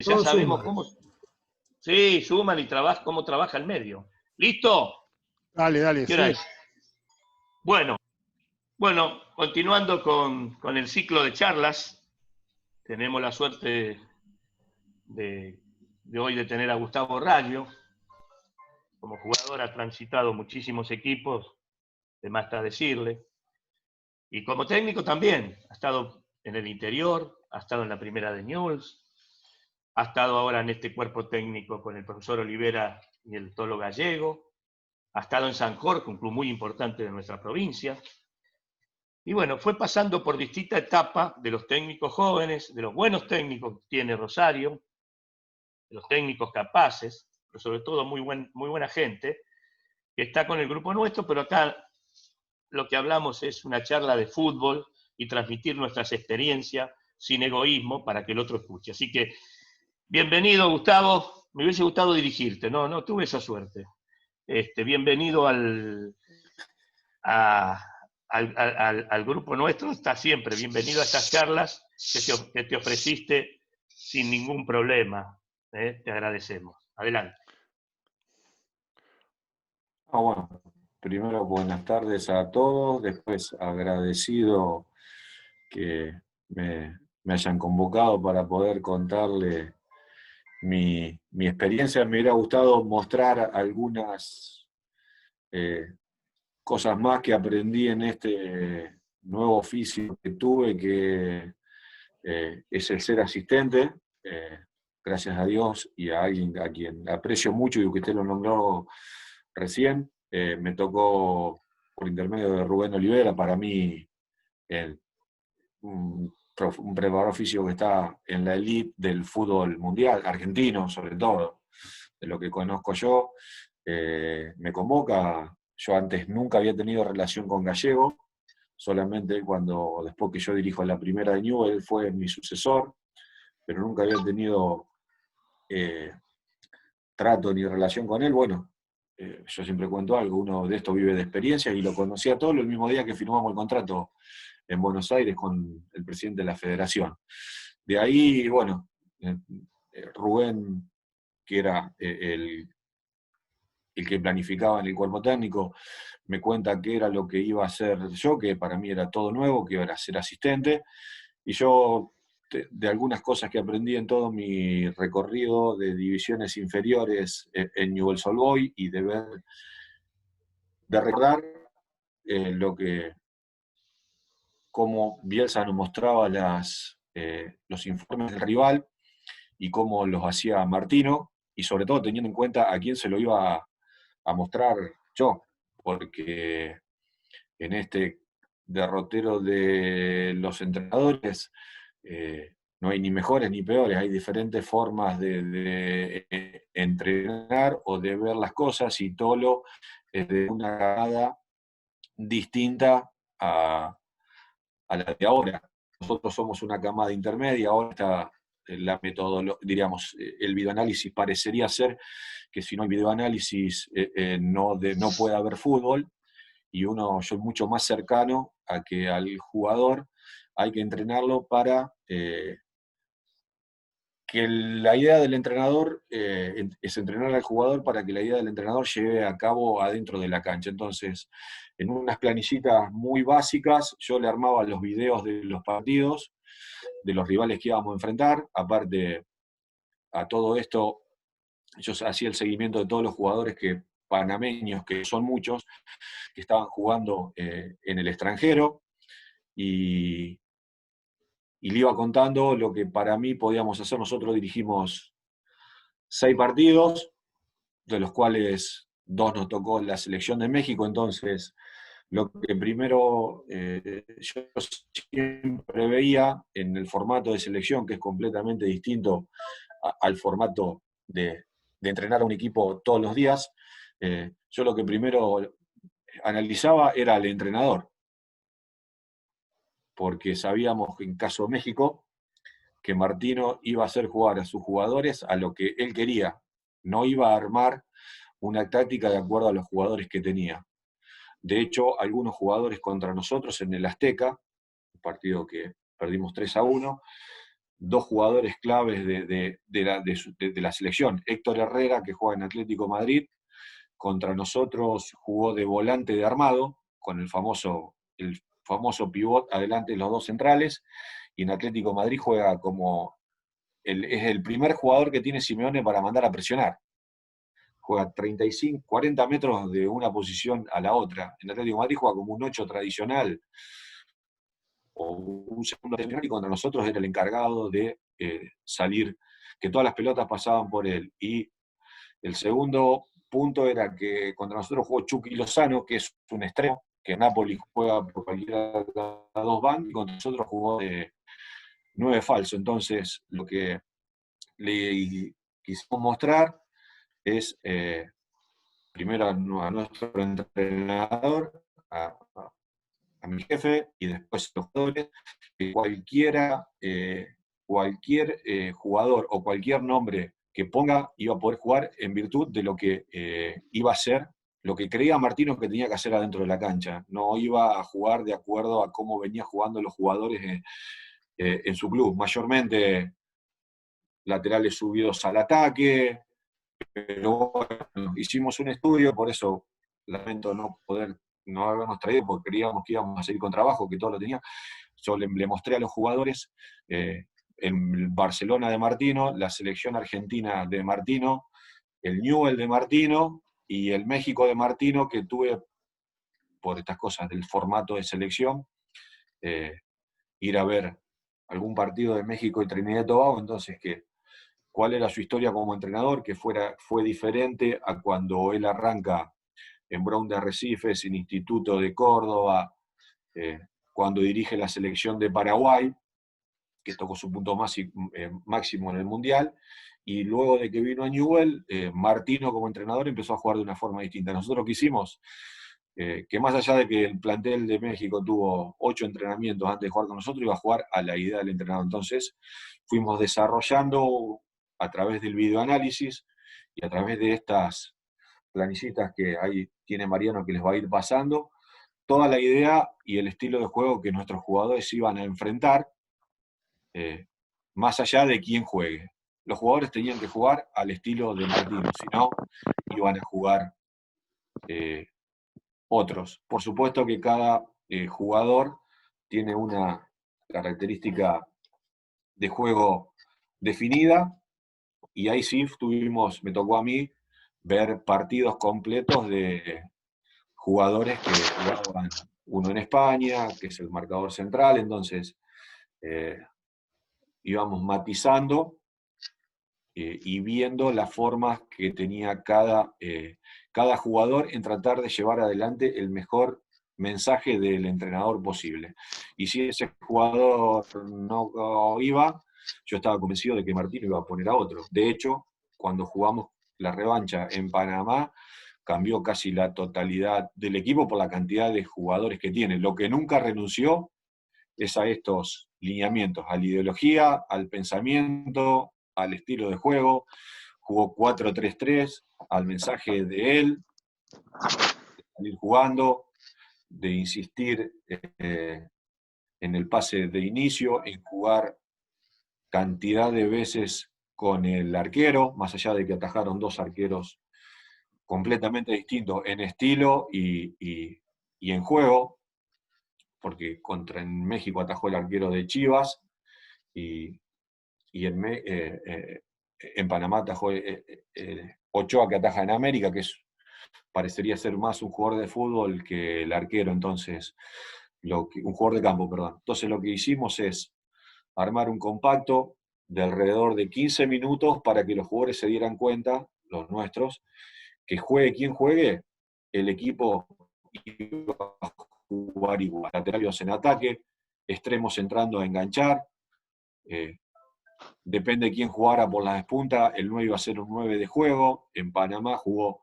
Ya Todo sabemos suma. cómo, sí, suman y cómo trabaja el medio. ¿Listo? Dale, ¿Qué hora sí. es? Bueno, continuando con el ciclo de charlas, tenemos la suerte de hoy de tener a Gustavo Raggio. Como jugador ha transitado muchísimos equipos, de más está decirle. Y como técnico también, ha estado en el interior, ha estado en la primera de Newell's, ha estado ahora en este cuerpo técnico con el profesor Olivera y el Tolo Gallego, ha estado en San Jorge, un club muy importante de nuestra provincia. Y bueno, fue pasando por distintas etapas de los técnicos jóvenes, de los buenos técnicos que tiene Rosario, de los técnicos capaces, pero sobre todo muy buena gente, que está con el grupo nuestro, pero acá lo que hablamos es una charla de fútbol y transmitir nuestras experiencias sin egoísmo para que el otro escuche. Así que, bienvenido, Gustavo. Me hubiese gustado dirigirte, no tuve esa suerte. Bienvenido a, al grupo nuestro, está siempre bienvenido a estas charlas que te ofreciste sin ningún problema. Te agradecemos. Adelante. Bueno, primero buenas tardes a todos, después agradecido que me hayan convocado para poder contarle mi experiencia. Me hubiera gustado mostrar algunas cosas más que aprendí en este nuevo oficio que tuve, que es el ser asistente. Gracias a Dios y a alguien a quien aprecio mucho y que usted lo nombró recién, me tocó por intermedio de Rubén Olivera, para mí un preparador físico que está en la elite del fútbol mundial, argentino sobre todo, de lo que conozco yo. Me convoca. Yo antes nunca había tenido relación con Gallego, solamente después que yo dirijo la primera de Newell's, él fue mi sucesor, pero nunca había tenido trato ni relación con él. Bueno, yo siempre cuento algo, uno de esto vive de experiencia y lo conocí a todos el mismo día que firmamos el contrato en Buenos Aires con el presidente de la federación. De ahí, bueno, Rubén, que era el que planificaba en el cuerpo técnico, me cuenta qué era lo que iba a hacer yo, que para mí era todo nuevo, que iba a ser asistente, y yo, de algunas cosas que aprendí en todo mi recorrido de divisiones inferiores en Newell's Old Boys, y de recordar cómo Bielsa nos mostraba los informes del rival y cómo los hacía Martino, y sobre todo teniendo en cuenta a quién se lo iba a mostrar yo, porque en este derrotero de los entrenadores no hay ni mejores ni peores, hay diferentes formas de entrenar o de ver las cosas, y Tolo es de una cagada distinta a la de ahora. Nosotros somos una camada intermedia, ahora está la metodología, diríamos, el videoanálisis parecería ser que si no hay videoanálisis no puede haber fútbol, y yo soy mucho más cercano a que al jugador hay que entrenarlo para que la idea del entrenador es entrenar al jugador para que la idea del entrenador lleve a cabo adentro de la cancha. Entonces, en unas planillitas muy básicas, yo le armaba los videos de los partidos, de los rivales que íbamos a enfrentar. Aparte, a todo esto, yo hacía el seguimiento de todos los jugadores panameños, que son muchos, que estaban jugando en el extranjero, y le iba contando lo que para mí podíamos hacer. Nosotros dirigimos 6 partidos, de los cuales 2 nos tocó la selección de México. Entonces, lo que primero yo siempre veía en el formato de selección, que es completamente distinto al formato de entrenar a un equipo todos los días, yo lo que primero analizaba era al entrenador, porque sabíamos que en caso de México, que Martino iba a hacer jugar a sus jugadores a lo que él quería, no iba a armar una táctica de acuerdo a los jugadores que tenía. De hecho, algunos jugadores contra nosotros en el Azteca, un partido que perdimos 3-1, dos jugadores claves de la selección. Héctor Herrera, que juega en Atlético Madrid, contra nosotros jugó de volante de armado, con el famoso pivot adelante de los dos centrales, y en Atlético Madrid juega como es el primer jugador que tiene Simeone para mandar a presionar. Juega 35, 40 metros de una posición a la otra. En Atlético de Madrid juega como un 8 tradicional o un segundo tradicional, y contra nosotros era el encargado de salir, que todas las pelotas pasaban por él. Y el segundo punto era que contra nosotros jugó Chucky Lozano, que es un extremo, que Napoli juega por cualquiera de las dos bandas, y contra nosotros jugó de 9 falso. Entonces, lo que le quisimos mostrar es, primero a nuestro entrenador, a mi jefe, y después a los jugadores, que cualquier jugador o cualquier nombre que ponga iba a poder jugar en virtud de lo que iba a ser, lo que creía Martino que tenía que hacer adentro de la cancha. No iba a jugar de acuerdo a cómo venía jugando los jugadores en su club. Mayormente laterales subidos al ataque, pero bueno, hicimos un estudio, por eso lamento no habernos traído, porque creíamos que íbamos a seguir con trabajo, que todo lo tenía. Yo le mostré a los jugadores el Barcelona de Martino, la selección argentina de Martino, el Newell de Martino y el México de Martino, que tuve por estas cosas del formato de selección, ir a ver algún partido de México y Trinidad y Tobago. Entonces, cuál era su historia como entrenador, que fue diferente a cuando él arranca en Brown de Arrecifes, en Instituto de Córdoba, cuando dirige la selección de Paraguay, que tocó su punto máximo en el Mundial, y luego de que vino a Newell, Martino como entrenador empezó a jugar de una forma distinta. Nosotros quisimos que, más allá de que el plantel de México tuvo 8 entrenamientos antes de jugar con nosotros, iba a jugar a la idea del entrenador. Entonces fuimos desarrollando a través del videoanálisis y a través de estas planillitas que ahí tiene Mariano, que les va a ir pasando, toda la idea y el estilo de juego que nuestros jugadores iban a enfrentar, más allá de quién juegue. Los jugadores tenían que jugar al estilo de Martino, si no, iban a jugar otros. Por supuesto que cada jugador tiene una característica de juego definida, y ahí sí me tocó a mí ver partidos completos de jugadores que jugaban, uno en España, que es el marcador central. Entonces íbamos matizando y viendo las formas que tenía cada jugador en tratar de llevar adelante el mejor mensaje del entrenador posible. Y si ese jugador no iba, yo estaba convencido de que Martino iba a poner a otro. De hecho, cuando jugamos la revancha en Panamá, cambió casi la totalidad del equipo por la cantidad de jugadores que tiene. Lo que nunca renunció es a estos lineamientos, a la ideología, al pensamiento, al estilo de juego. Jugó 4-3-3, al mensaje de él, de salir jugando, de insistir en el pase de inicio, en jugar cantidad de veces con el arquero, más allá de que atajaron dos arqueros completamente distintos en estilo y en juego, porque en México atajó el arquero de Chivas, y en Panamá atajó Ochoa, que ataja en América, que parecería ser más un jugador de fútbol que el arquero. Entonces, un jugador de campo, perdón. Entonces lo que hicimos es armar un compacto de alrededor de 15 minutos para que los jugadores se dieran cuenta, los nuestros, que juegue quien juegue, el equipo iba a jugar igual. Laterales en ataque, extremos entrando a enganchar. Depende de quién jugara por las puntas, el 9 iba a ser un 9 de juego. En Panamá jugó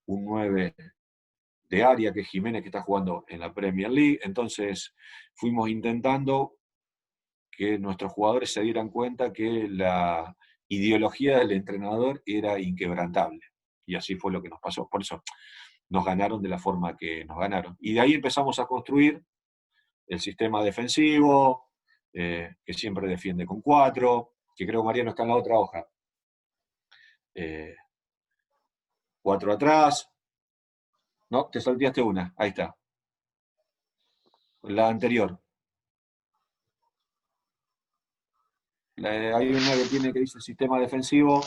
un 9 de área, que es Jiménez, que está jugando en la Premier League. Entonces fuimos intentando que nuestros jugadores se dieran cuenta que la ideología del entrenador era inquebrantable. Y así fue lo que nos pasó. Por eso nos ganaron de la forma que nos ganaron. Y de ahí empezamos a construir el sistema defensivo, que siempre defiende con 4, que creo que Mariano está en la otra hoja. 4 atrás. No, te salteaste una, ahí está. La anterior. Hay una que tiene que dice sistema defensivo,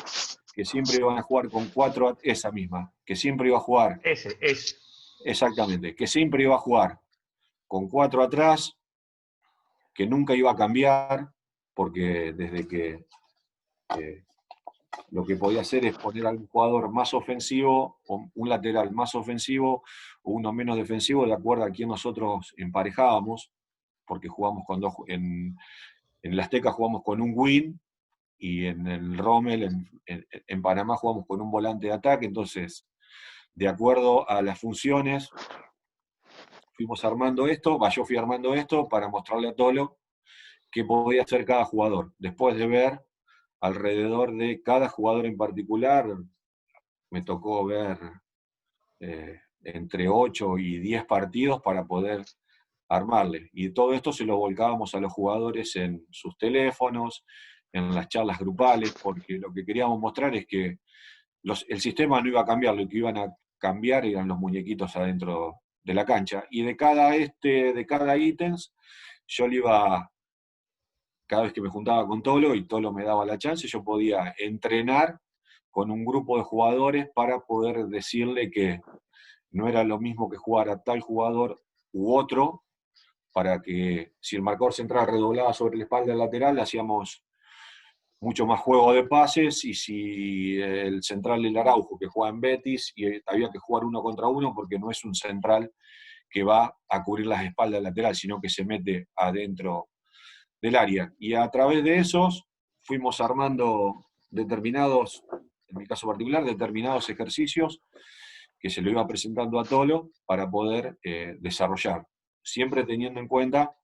que siempre iban a jugar con 4, esa misma, que siempre iba a jugar. Ese. Exactamente, que siempre iba a jugar con 4 atrás, que nunca iba a cambiar, porque desde que lo que podía hacer es poner a un jugador más ofensivo, o un lateral más ofensivo, o uno menos defensivo, de acuerdo a quién nosotros emparejábamos, porque jugamos con dos, en el Azteca jugamos con un win, y en el Rommel, en Panamá, jugamos con un volante de ataque. Entonces, de acuerdo a las funciones, fuimos armando esto, yo fui armando esto para mostrarle a Tolo qué podía hacer cada jugador. Después de ver alrededor de cada jugador en particular, me tocó ver entre 8 y 10 partidos para poder armarle. Y todo esto se lo volcábamos a los jugadores en sus teléfonos, en las charlas grupales, porque lo que queríamos mostrar es que el sistema no iba a cambiar, lo que iban a cambiar eran los muñequitos adentro de la cancha. Y de cada ítems, yo le iba, cada vez que me juntaba con Tolo y Tolo me daba la chance, yo podía entrenar con un grupo de jugadores para poder decirle que no era lo mismo que jugar a tal jugador u otro, para que si el marcador central redoblaba sobre la espalda lateral, hacíamos mucho más juego de pases, y si el central del Araujo, que juega en Betis, y había que jugar 1 contra 1, porque no es un central que va a cubrir las espaldas lateral, sino que se mete adentro del área. Y a través de esos fuimos armando determinados, en mi caso particular, determinados ejercicios que se lo iba presentando a Tolo para poder desarrollar, siempre teniendo en cuenta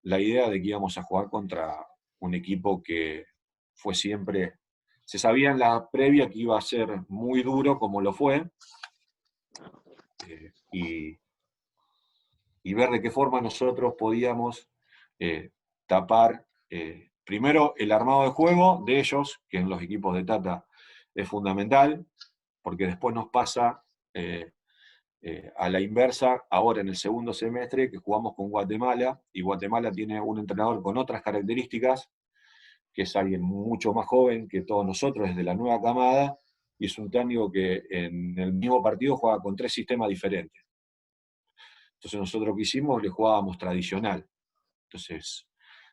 la idea de que íbamos a jugar contra un equipo que fue siempre, se sabía en la previa que iba a ser muy duro, como lo fue, y ver de qué forma nosotros podíamos tapar primero el armado de juego de ellos, que en los equipos de Tata es fundamental, porque después nos pasa a la inversa, ahora en el segundo semestre, que jugamos con Guatemala, y Guatemala tiene un entrenador con otras características, que es alguien mucho más joven que todos nosotros, desde la nueva camada, y es un técnico que en el mismo partido juega con 3 sistemas diferentes. Entonces nosotros que hicimos, le jugábamos tradicional. Entonces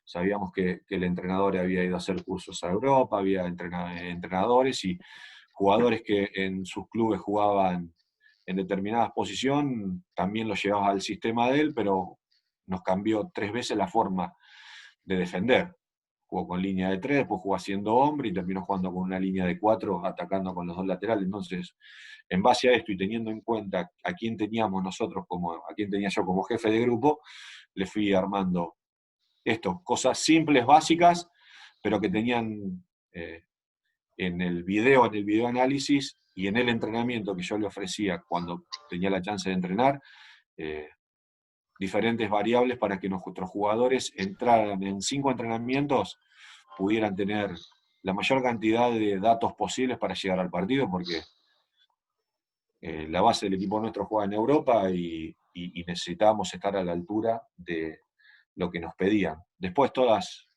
sabíamos que el entrenador había ido a hacer cursos a Europa, había entrenadores y jugadores que en sus clubes jugaban en determinada posición, también lo llevaba al sistema de él, pero nos cambió 3 veces la forma de defender. Jugó con línea de 3, después jugó haciendo hombre y terminó jugando con una línea de 4, atacando con los 2 laterales. Entonces, en base a esto y teniendo en cuenta a quién teníamos nosotros, a quién tenía yo como jefe de grupo, le fui armando esto, cosas simples, básicas, pero que tenían en el video análisis y en el entrenamiento que yo le ofrecía cuando tenía la chance de entrenar, diferentes variables para que nuestros jugadores entraran en 5 entrenamientos, pudieran tener la mayor cantidad de datos posibles para llegar al partido, porque la base del equipo nuestro juega en Europa y necesitábamos estar a la altura de lo que nos pedían. Después todas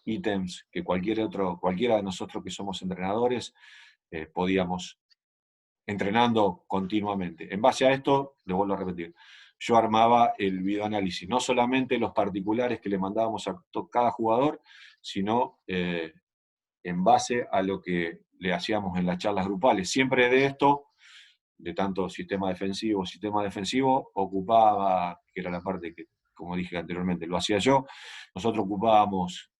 ítems que cualquiera de nosotros que somos entrenadores podíamos entrenando continuamente. En base a esto, le vuelvo a repetir, yo armaba el videoanálisis, no solamente los particulares que le mandábamos a cada jugador, sino en base a lo que le hacíamos en las charlas grupales. Siempre de esto, de tanto sistema defensivo, ocupaba, que era la parte que, como dije anteriormente, lo hacía yo, nosotros ocupábamos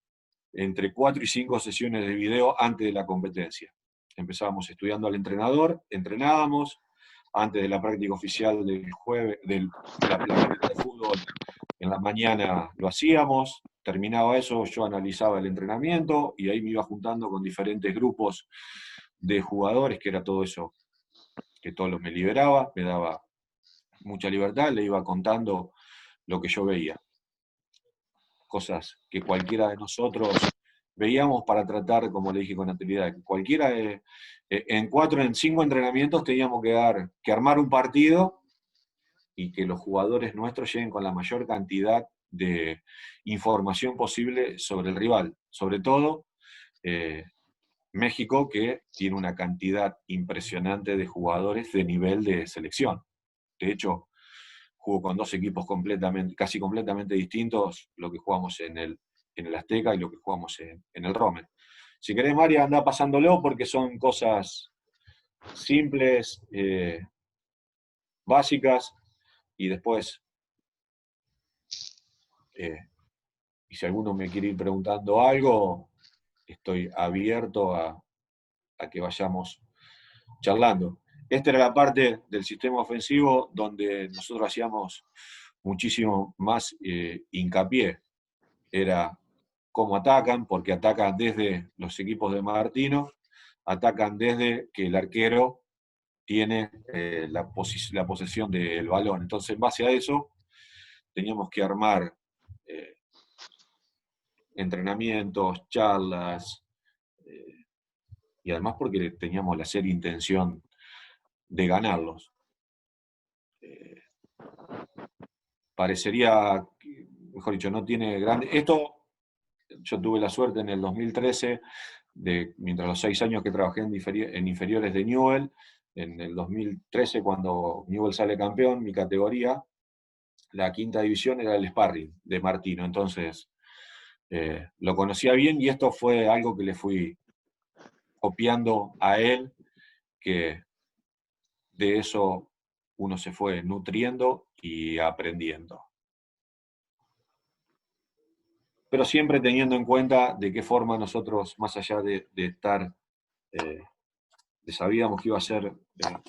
entre 4 y 5 sesiones de video antes de la competencia. Empezábamos estudiando al entrenador, entrenábamos, antes de la práctica oficial del jueves, de la práctica de fútbol, en la mañana lo hacíamos, terminaba eso, yo analizaba el entrenamiento y ahí me iba juntando con diferentes grupos de jugadores, que era todo eso, que todo lo me liberaba, me daba mucha libertad, le iba contando lo que yo veía. cosas que cualquiera de nosotros veíamos para tratar, como le dije con anterioridad, que cualquiera, en 5 entrenamientos teníamos que armar un partido y que los jugadores nuestros lleguen con la mayor cantidad de información posible sobre el rival. Sobre todo, México, que tiene una cantidad impresionante de jugadores de nivel de selección. De hecho, jugó con 2 equipos casi completamente distintos, lo que jugamos en el Azteca y lo que jugamos en el Rommel. Si querés, María, anda pasándolo porque son cosas simples, básicas, y después, y si alguno me quiere ir preguntando algo, estoy abierto a que vayamos charlando. Esta era la parte del sistema ofensivo donde nosotros hacíamos muchísimo más hincapié. Era cómo atacan, porque atacan desde los equipos de Martino, atacan desde que el arquero tiene la posesión del balón. Entonces, en base a eso, teníamos que armar entrenamientos, charlas, y además porque teníamos la seria intención de ganarlos. Parecería, mejor dicho, no tiene grande... Esto, yo tuve la suerte en el 2013, mientras los 6 años que trabajé en inferiores de Newell, en el 2013, cuando Newell sale campeón, mi categoría, la 5ª división era el sparring de Martino. Entonces, lo conocía bien y esto fue algo que le fui copiando a él, que de eso uno se fue nutriendo y aprendiendo. Pero siempre teniendo en cuenta de qué forma nosotros, más allá de estar, sabíamos que iba a ser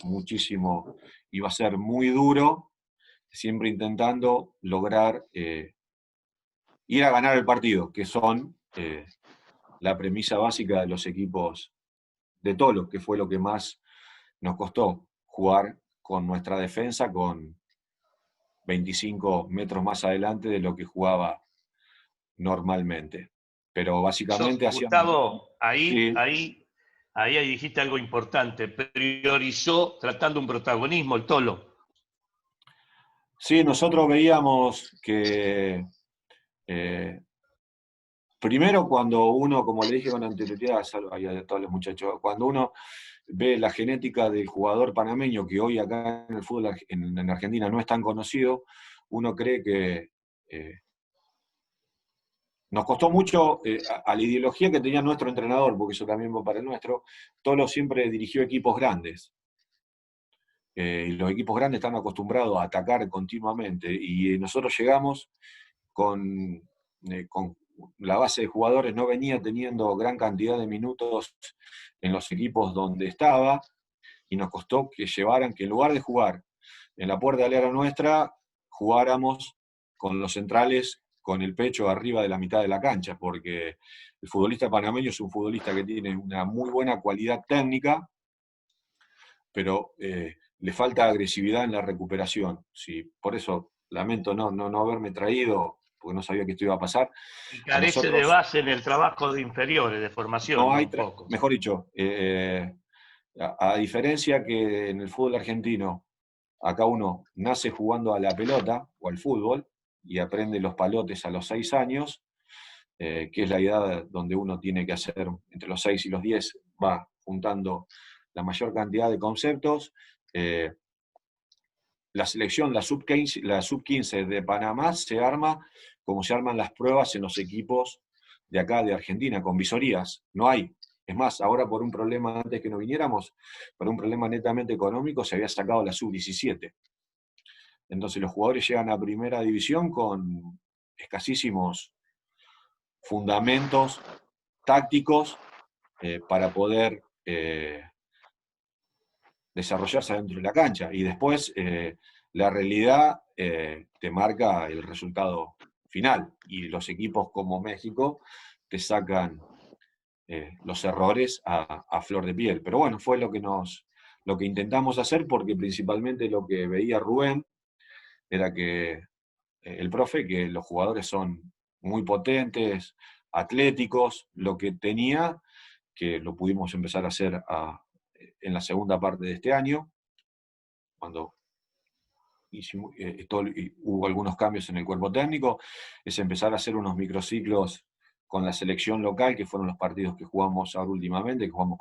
muchísimo, iba a ser muy duro, siempre intentando lograr ir a ganar el partido, que son la premisa básica de los equipos de Tolo, que fue lo que más nos costó, jugar con nuestra defensa con 25 metros más adelante de lo que jugaba normalmente. Pero básicamente hacíamos... Gustavo, Sí, ahí dijiste algo importante. Priorizó tratando un protagonismo el Tolo. sí, nosotros veíamos que primero cuando uno, como le dije con anterioridad a todos los muchachos, cuando uno ve la genética del jugador panameño, que hoy acá en el fútbol en Argentina no es tan conocido, uno cree que nos costó mucho a la ideología que tenía nuestro entrenador, porque eso también va para el nuestro. Tolo siempre dirigió equipos grandes. Y los equipos grandes están acostumbrados a atacar continuamente. Y nosotros llegamos con la base de jugadores, no venía teniendo gran cantidad de minutos en los equipos donde estaba, y nos costó que llevaran, que en lugar de jugar en la puerta del área nuestra, jugáramos con los centrales con el pecho arriba de la mitad de la cancha, porque el futbolista panameño es un futbolista que tiene una muy buena cualidad técnica, pero le falta agresividad en la recuperación. Sí, por eso lamento no haberme traído, porque no sabía que esto iba a pasar. Y A carece de nosotros base en el trabajo de inferiores, de formación, no ¿no? hay, Un poco. mejor dicho, a diferencia que en el fútbol argentino, acá uno nace jugando a la pelota o al fútbol y aprende los palotes a los 6 años, que es la edad donde uno tiene que hacer, entre los 6 y los 10, va juntando la mayor cantidad de conceptos. La selección, la sub-15 de Panamá se arma como se arman las pruebas en los equipos de acá de Argentina, con visorías. No hay. Es más, ahora por un problema, antes que no viniéramos, por un problema netamente económico, se había sacado la sub-17. Entonces los jugadores llegan a primera división con escasísimos fundamentos tácticos para poder desarrollarse dentro de la cancha. Y después la realidad te marca el resultado final. Y los equipos como México te sacan los errores a flor de piel. Pero bueno, fue lo que intentamos hacer, porque principalmente lo que veía Rubén era que el profe, que los jugadores son muy potentes, atléticos, lo que tenía, que lo pudimos empezar a hacer en la segunda parte de este año, cuando hubo algunos cambios en el cuerpo técnico, es empezar a hacer unos microciclos con la selección local, que fueron los partidos que jugamos ahora últimamente, que jugamos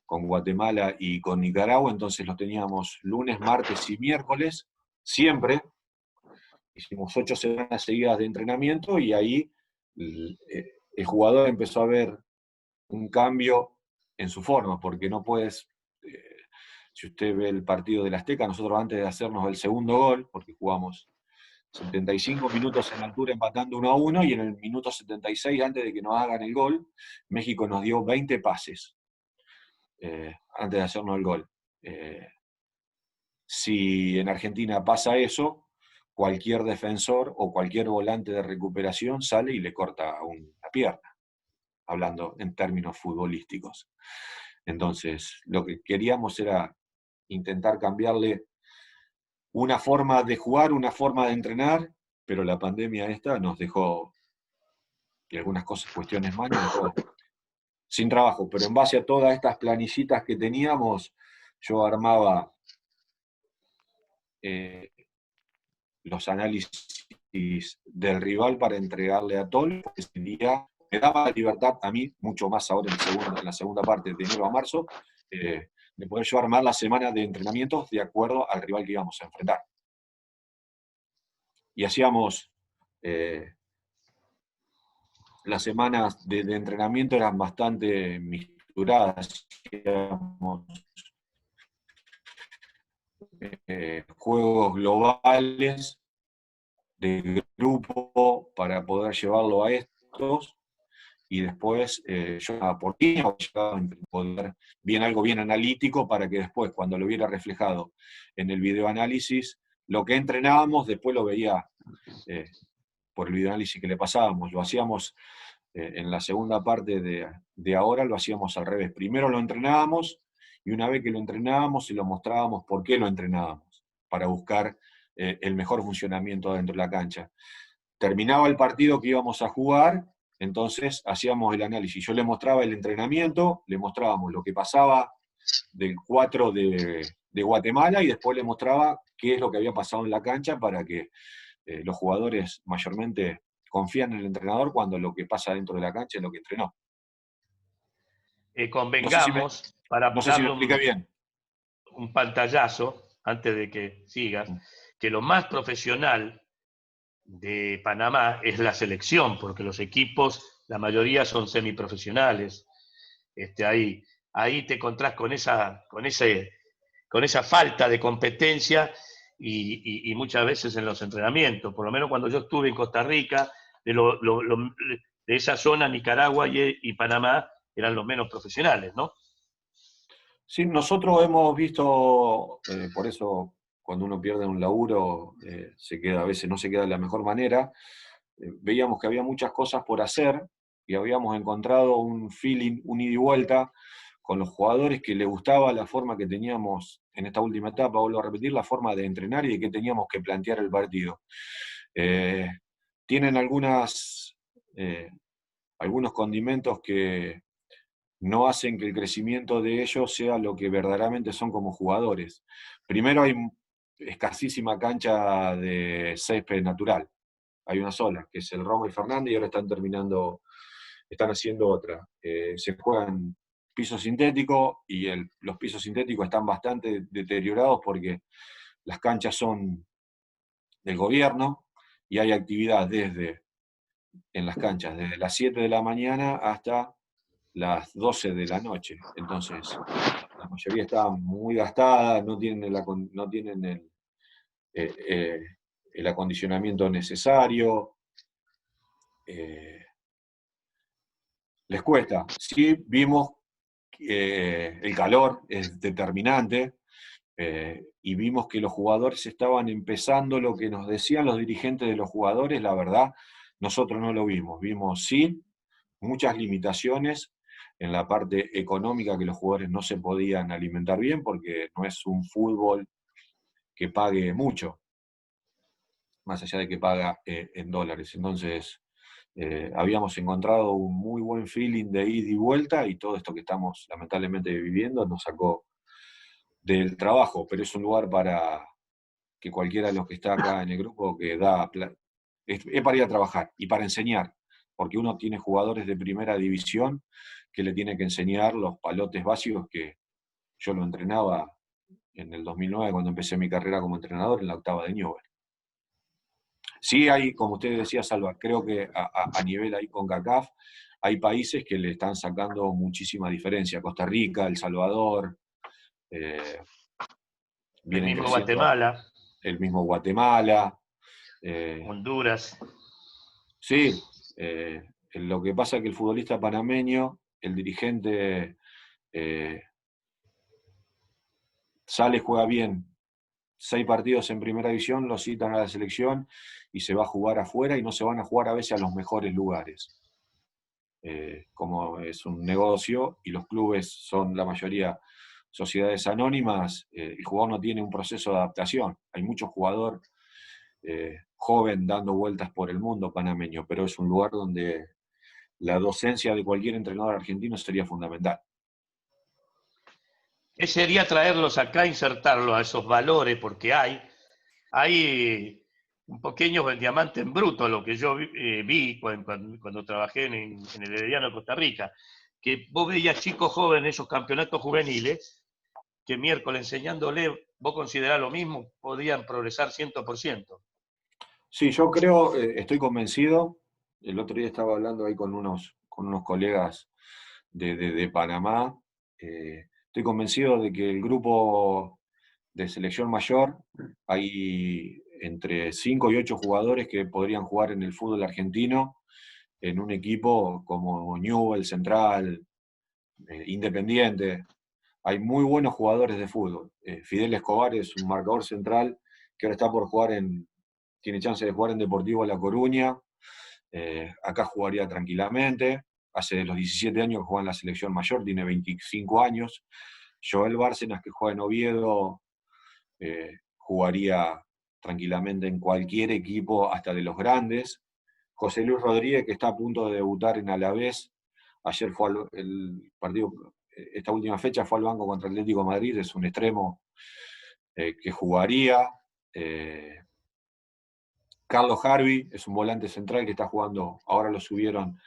con Guatemala y con Nicaragua, entonces los teníamos lunes, martes y miércoles, siempre. Hicimos 8 semanas seguidas de entrenamiento y ahí el jugador empezó a ver un cambio en su forma, porque no puedes, si usted ve el partido del Azteca, nosotros antes de hacernos el segundo gol, porque jugamos 75 minutos en altura empatando 1-1, y en el minuto 76, antes de que nos hagan el gol, México nos dio 20 pases antes de hacernos el gol. Si en Argentina pasa eso, cualquier defensor o cualquier volante de recuperación sale y le corta una pierna, hablando en términos futbolísticos. Entonces, lo que queríamos era intentar cambiarle una forma de jugar, una forma de entrenar, pero la pandemia esta nos dejó, y algunas cosas, cuestiones más, nos dejó sin trabajo. Pero en base a todas estas planillitas que teníamos, yo armaba los análisis del rival para entregarle a Tol, porque ese día me daba la libertad a mí, mucho más ahora en la segunda parte, de enero a marzo, de poder yo armar la semana de entrenamientos de acuerdo al rival que íbamos a enfrentar. Y hacíamos, las semanas de entrenamiento eran bastante mixturadas, hacíamos juegos globales de grupo para poder llevarlo a estos, y después yo por línea poder bien algo bien analítico para que después, cuando lo viera reflejado en el videoanálisis, lo que entrenábamos después lo veía por el videoanálisis que le pasábamos. Lo hacíamos en la segunda parte de ahora, lo hacíamos al revés. Primero lo entrenábamos, y una vez que lo entrenábamos, se lo mostrábamos por qué lo entrenábamos, para buscar el mejor funcionamiento dentro de la cancha. Terminaba el partido que íbamos a jugar, entonces hacíamos el análisis. Yo le mostraba el entrenamiento, le mostrábamos lo que pasaba del 4 de Guatemala, y después le mostraba qué es lo que había pasado en la cancha, para que los jugadores mayormente confían en el entrenador cuando lo que pasa dentro de la cancha es lo que entrenó. No sé si me, Convengamos, para no sé si me darle expliqué bien. un pantallazo, antes de que sigas, que lo más profesional de Panamá es la selección, porque los equipos, la mayoría son semiprofesionales. Ahí te encontrás con esa falta de competencia y muchas veces en los entrenamientos. Por lo menos cuando yo estuve en Costa Rica, de esa zona, Nicaragua y Panamá eran los menos profesionales, ¿no? Sí, nosotros hemos visto, por eso cuando uno pierde un laburo, a veces no se queda de la mejor manera. Veíamos que había muchas cosas por hacer, y habíamos encontrado un feeling, un ida y vuelta con los jugadores, que les gustaba la forma que teníamos en esta última etapa, vuelvo a repetir, la forma de entrenar y de que teníamos que plantear el partido. Tienen algunos condimentos que no hacen que el crecimiento de ellos sea lo que verdaderamente son como jugadores. Primero, hay escasísima cancha de césped natural. Hay una sola, que es el Roma y Fernández, y ahora están haciendo otra. Se juegan piso sintético, y los pisos sintéticos están bastante deteriorados porque las canchas son del gobierno, y hay actividad en las canchas desde las 7 de la mañana hasta las 12 de la noche. Entonces, la mayoría está muy gastada, no tienen el acondicionamiento necesario. Les cuesta. Sí, vimos que el calor es determinante, y vimos que los jugadores estaban empezando lo que nos decían los dirigentes de los jugadores. La verdad, nosotros no lo vimos. Vimos, sí, muchas limitaciones en la parte económica, que los jugadores no se podían alimentar bien, porque no es un fútbol que pague mucho, más allá de que paga en dólares. Entonces, habíamos encontrado un muy buen feeling de ida y vuelta, y todo esto que estamos lamentablemente viviendo nos sacó del trabajo, pero es un lugar para que cualquiera de los que está acá en el grupo es para ir a trabajar y para enseñar, porque uno tiene jugadores de primera división que le tiene que enseñar los palotes básicos que yo lo entrenaba en el 2009 cuando empecé mi carrera como entrenador en la octava de Newell. Sí hay, como usted decía, Salva, creo que a nivel ahí con CACAF hay países que le están sacando muchísima diferencia. Costa Rica, El Salvador, eh, El vienen mismo creciendo, Guatemala, el mismo Guatemala. eh, Honduras. sí, lo que pasa es que el futbolista panameño, el dirigente, eh, sale, juega bien 6 partidos en primera división, lo citan a la selección y se va a jugar afuera y no se van a jugar a veces a los mejores lugares. Como es un negocio y los clubes son la mayoría sociedades anónimas, el jugador no tiene un proceso de adaptación. Hay mucho jugador joven dando vueltas por el mundo panameño, pero es un lugar donde la docencia de cualquier entrenador argentino sería fundamental. ¿Qué sería traerlos acá, insertarlos a esos valores? Porque hay un pequeño diamante en bruto, lo que yo vi cuando trabajé en el Herediano de Costa Rica, que vos veías chicos jóvenes, esos campeonatos juveniles, que miércoles enseñándole, vos considerás lo mismo, podían progresar 100%. Sí, yo creo, estoy convencido. El otro día estaba hablando ahí con unos colegas de Panamá. Estoy convencido de que el grupo de selección mayor, hay entre 5 y 8 jugadores que podrían jugar en el fútbol argentino en un equipo como Newell, Central, Independiente. Hay muy buenos jugadores de fútbol. Fidel Escobar es un marcador central que ahora está por jugar tiene chance de jugar en Deportivo La Coruña. Acá jugaría tranquilamente. Hace los 17 años que juega en la selección mayor, tiene 25 años. Joel Bárcenas, que juega en Oviedo, jugaría tranquilamente en cualquier equipo, hasta de los grandes. José Luis Rodríguez, que está a punto de debutar en Alavés, ayer fue el partido, esta última fecha fue al banco contra Atlético de Madrid, es un extremo que jugaría. Carlos Harvey es un volante central que está jugando, ahora lo subieron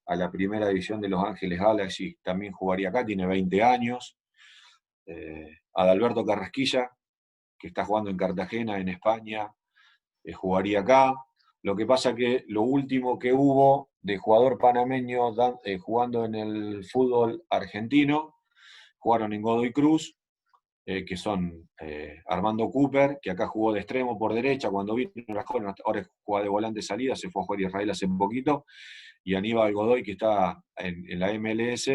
a la primera división de Los Ángeles Galaxy, también jugaría acá, tiene 20 años. Adalberto Carrasquilla, que está jugando en Cartagena, en España, jugaría acá. Lo que pasa que lo último que hubo de jugador panameño jugando en el fútbol argentino, jugaron en Godoy Cruz, que son Armando Cooper, que acá jugó de extremo por derecha cuando vino era joven, ahora juega de volante salida, se fue a jugar a Israel hace poquito, y Aníbal Godoy, que está en la MLS,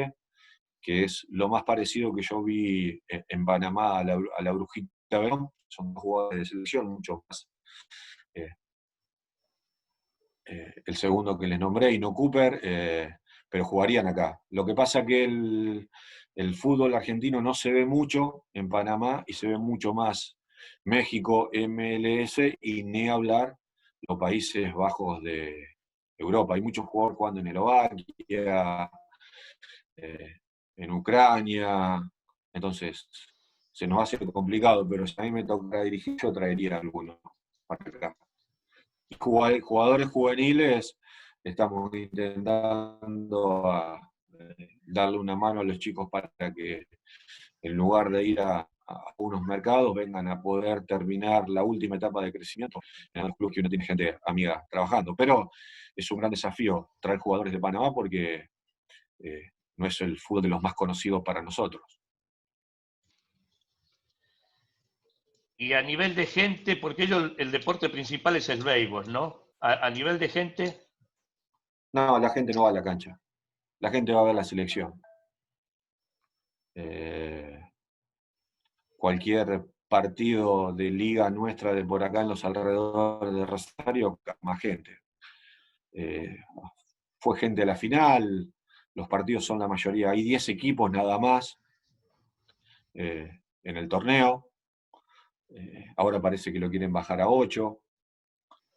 que es lo más parecido que yo vi en Panamá a la Brujita Verón. Son jugadores de selección, mucho más. El segundo que les nombré, y no Cooper, pero jugarían acá. Lo que pasa que el fútbol argentino no se ve mucho en Panamá y se ve mucho más México, MLS y ni hablar los Países Bajos de Europa. Hay muchos jugadores jugando en Eslovaquia, eh, en Ucrania, entonces se nos hace complicado, pero si a mí me toca dirigir, yo traería algunos para acá. Y jugadores juveniles, estamos intentando darle una mano a los chicos para que en lugar de ir a unos mercados vengan a poder terminar la última etapa de crecimiento en los clubes que uno tiene gente amiga trabajando. Pero es un gran desafío traer jugadores de Panamá porque no es el fútbol de los más conocidos para nosotros. Y a nivel de gente, porque ellos, el deporte principal es el béisbol, ¿no? A nivel de gente, No, la gente no va a la cancha. La gente va a ver la selección. Cualquier partido de liga nuestra de por acá en los alrededores de Rosario, más gente. Eh, Fue gente a la final, los partidos son la mayoría, hay 10 equipos nada más en el torneo, ahora parece que lo quieren bajar a 8.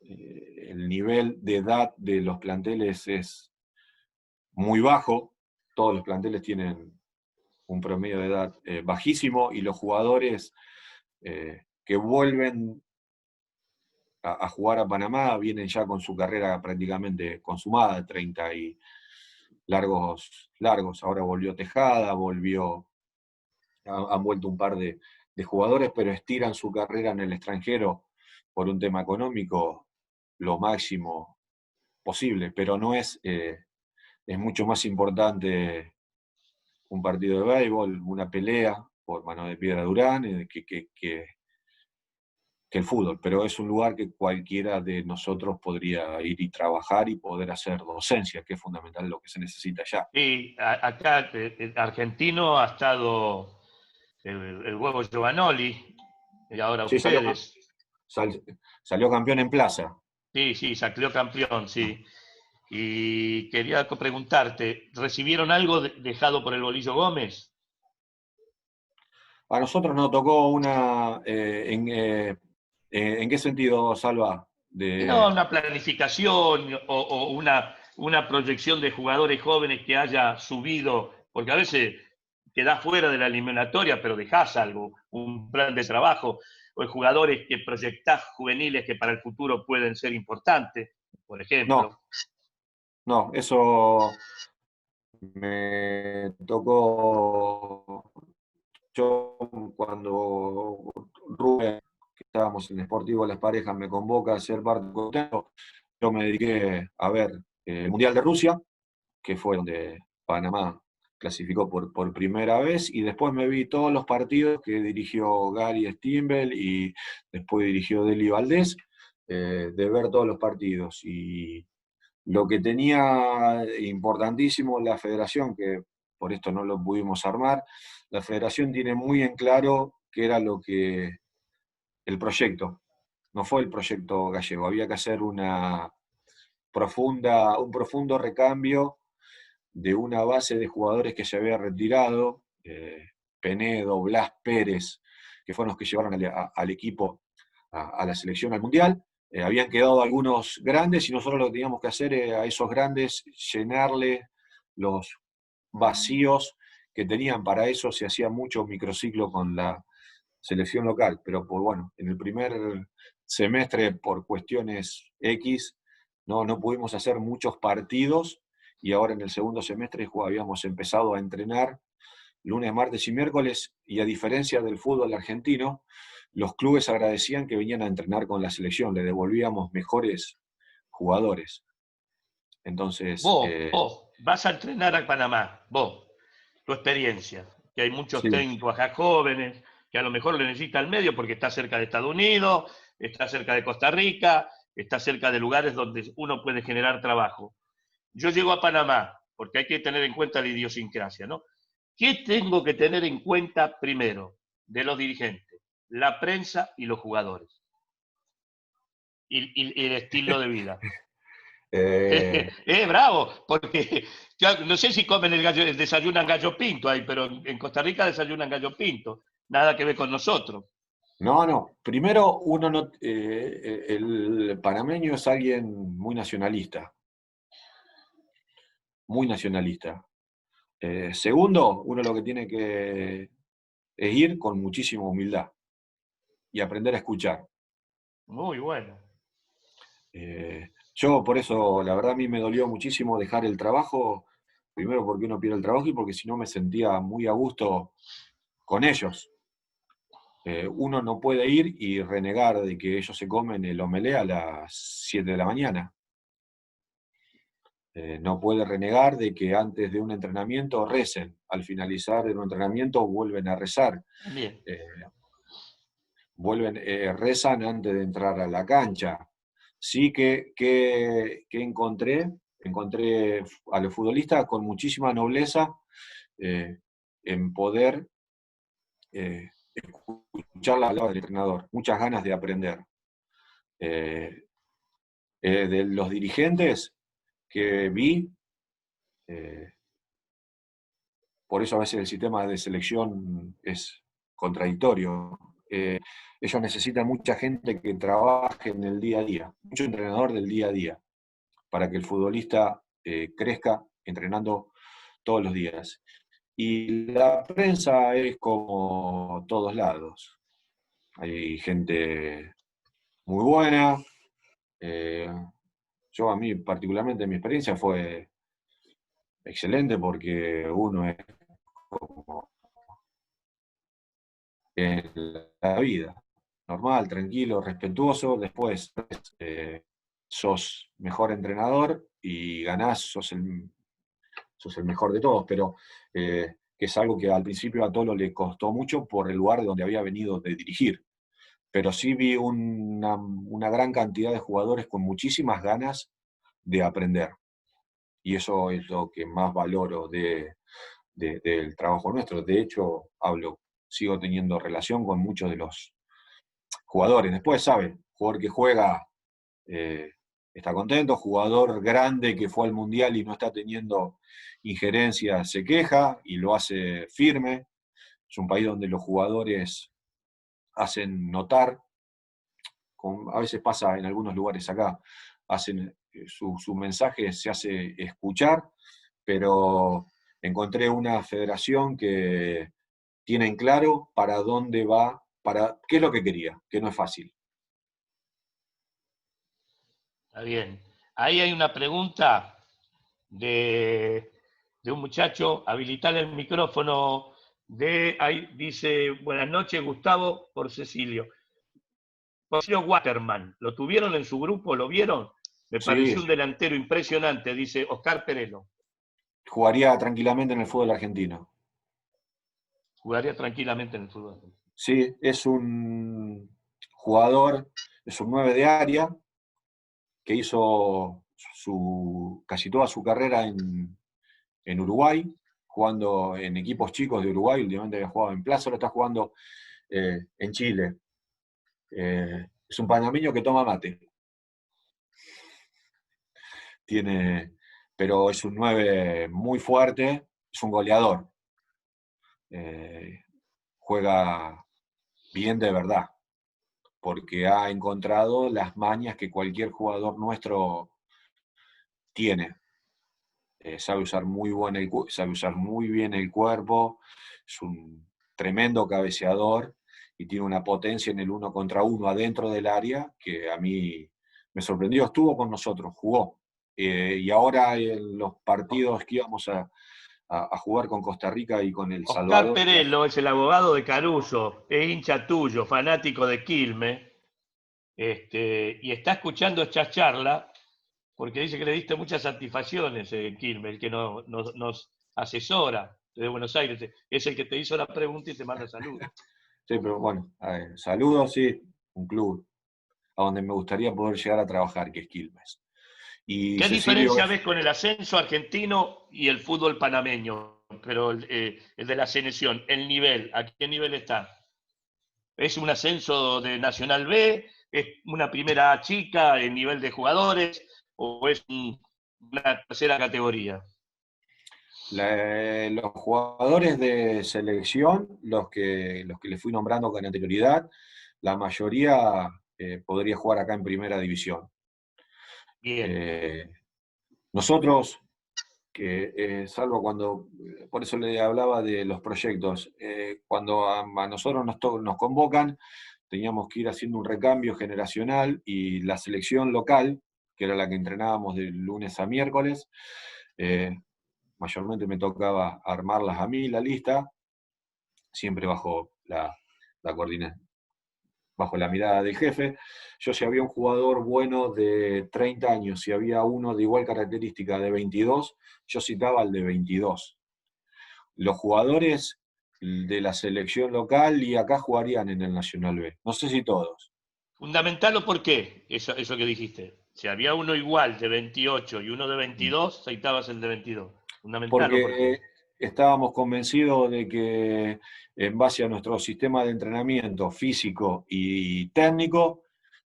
el nivel de edad de los planteles es muy bajo, todos los planteles tienen un promedio de edad bajísimo, y los jugadores que vuelven a jugar a Panamá vienen ya con su carrera prácticamente consumada, 30 y largos. Ahora volvió Tejada, han vuelto un par de jugadores, pero estiran su carrera en el extranjero por un tema económico lo máximo posible, pero no es mucho más importante un partido de béisbol, una pelea por Mano de Piedra Durán, que el fútbol, pero es un lugar que cualquiera de nosotros podría ir y trabajar y poder hacer docencia, que es fundamental lo que se necesita allá. Y acá, argentino, ha estado el huevo Giovanoli, y ahora Sí, ustedes. salió campeón en Plaza. Sí, sí, salió campeón, sí. Y quería preguntarte, ¿recibieron algo dejado por el Bolillo Gómez? A nosotros nos tocó una... ¿en qué sentido, Salva? Y no, una planificación o una proyección de jugadores jóvenes que haya subido, porque a veces quedás fuera de la eliminatoria, pero dejás algo, un plan de trabajo, o jugadores que proyectás juveniles que para el futuro pueden ser importantes, por No, ejemplo. no, eso me tocó yo cuando Rubén, que estábamos en Sportivo Las Parejas, me convoca a ser parte del conteo. Yo me dediqué a ver el Mundial de Rusia, que fue donde Panamá clasificó por primera vez, y después me vi todos los partidos que dirigió Gary Stimbel y después dirigió Deli Valdés, de ver todos los partidos. Y lo que tenía importantísimo la federación, que por esto no lo pudimos armar, la federación tiene muy en claro qué era el proyecto. No fue el proyecto gallego, había que hacer un profundo recambio de una base de jugadores que se había retirado, Penedo, Blas Pérez, que fueron los que llevaron al equipo a la selección al Mundial. Habían quedado algunos grandes y nosotros lo que teníamos que hacer a esos grandes, llenarle los vacíos que tenían. Para eso se hacía mucho microciclo con la selección local, pero bueno, en el primer semestre, por cuestiones X, no pudimos hacer muchos partidos, y ahora en el segundo semestre habíamos empezado a entrenar lunes, martes y miércoles, y a diferencia del fútbol argentino, los clubes agradecían que venían a entrenar con la selección, le devolvíamos mejores jugadores. Entonces, Vos, vas a entrenar a Panamá, vos, tu experiencia, que hay muchos sí, técnicos acá jóvenes, que a lo mejor le necesita el medio porque está cerca de Estados Unidos, está cerca de Costa Rica, está cerca de lugares donde uno puede generar trabajo. Yo llego a Panamá, porque hay que tener en cuenta la idiosincrasia, ¿no? ¿Qué tengo que tener en cuenta primero de los dirigentes? La prensa y los jugadores. Y el estilo de vida. eh, Bravo, porque ya, no sé si comen desayunan gallo pinto ahí, pero en Costa Rica desayunan gallo pinto. Nada que ver con nosotros. no. Primero, uno no, el panameño es alguien muy nacionalista, muy nacionalista. Segundo, uno lo que tiene que es ir con muchísima humildad y aprender a escuchar. Muy bueno. Yo por eso, la verdad, a mí me dolió muchísimo dejar el trabajo, primero porque uno pierde el trabajo y porque si no me sentía muy a gusto con ellos. Uno no puede ir y renegar de que ellos se comen el omelé a las 7 de la mañana. No puede renegar de que antes de un entrenamiento recen. Al finalizar de un entrenamiento vuelven a rezar. Bien. Eh, rezan antes de entrar a la cancha. Sí que encontré a los futbolistas con muchísima nobleza, en poder escuchar la palabra del entrenador, muchas ganas de aprender. Eh, de los dirigentes que vi, eh, por eso a veces el sistema de selección es contradictorio. ellos necesitan mucha gente que trabaje en el día a día, mucho entrenador del día a día, para que el futbolista crezca entrenando todos los días. Y la prensa es como todos lados. Hay gente muy buena. eh, yo a mí particularmente mi experiencia fue excelente porque uno es como en la vida, normal, tranquilo, respetuoso, después sos mejor entrenador y ganás, sos el mejor de todos, pero que es algo que al principio a Tolo le costó mucho por el lugar de donde había venido de dirigir. Pero sí vi una gran cantidad de jugadores con muchísimas ganas de aprender. Y eso es lo que más valoro del trabajo nuestro. De hecho, sigo teniendo relación con muchos de los jugadores. Después, ¿sabe? Jugador que juega eh, está contento, jugador grande que fue al Mundial y no está teniendo injerencia se queja y lo hace firme. Es un país donde los jugadores hacen notar, a veces pasa en algunos lugares acá, hacen su mensaje se hace escuchar, pero encontré una federación que tiene en claro para dónde va, para qué es lo que quería, que no es fácil. Está bien. Ahí hay una pregunta de un muchacho, habilitar el micrófono, ahí dice, buenas noches Gustavo, por Cecilio. Cecilio Waterman, ¿lo tuvieron en su grupo? ¿Lo vieron? Me Sí, pareció un delantero impresionante, dice Oscar Perelo. jugaría tranquilamente en el fútbol argentino. Jugaría tranquilamente en el fútbol. Sí, es un jugador, es un 9 de área que hizo casi toda su carrera en Uruguay, jugando en equipos chicos de Uruguay, últimamente había jugado en Plaza, ahora está jugando en Chile. Es un panameño que toma mate. Pero es un 9 muy fuerte, es un goleador. Eh, juega bien de verdad, porque ha encontrado las mañas que cualquier jugador nuestro tiene. Sabe usar sabe usar muy bien el cuerpo, es un tremendo cabeceador y tiene una potencia en el 1 contra 1 adentro del área que a mí me sorprendió. Estuvo con nosotros, jugó. Y ahora en los partidos que íbamos a jugar con Costa Rica y con El Oscar Salvador. Perelo es el abogado de Caruso, es hincha tuyo, fanático de Quilmes, y está escuchando esta charla porque dice que le diste muchas satisfacciones en Quilmes, el que nos asesora desde Buenos Aires, es el que te hizo la pregunta y te manda saludos. Sí, pero bueno, saludos, sí, un club a donde me gustaría poder llegar a trabajar, que es Quilmes. Y ¿Qué Cecilio diferencia es, ves con el ascenso argentino y el fútbol panameño? Pero el de la selección, el nivel, ¿a qué nivel está? ¿Es un ascenso de Nacional B? ¿Es una primera A chica en nivel de jugadores? ¿O es una tercera categoría? los jugadores de selección, los que les fui nombrando con anterioridad, la mayoría podría jugar acá en primera división. Bien. Eh, nosotros, salvo cuando, por eso le hablaba de los proyectos, cuando a nosotros nos convocan, teníamos que ir haciendo un recambio generacional y la selección local, que era la que entrenábamos de lunes a miércoles, eh, mayormente me tocaba armarlas a mí, la lista, siempre la coordinación, bajo la mirada del jefe. Yo si había un jugador bueno de 30 años, si había uno de igual característica de 22, yo citaba al de 22. Los jugadores de la selección local y acá jugarían en el Nacional B. No sé si todos. ¿Fundamental o por qué? Eso que dijiste. Si había uno igual de 28 y uno de 22, aceitabas el de 22. ¿Fundamental o por qué? Porque estábamos convencidos de que en base a nuestro sistema de entrenamiento físico y técnico,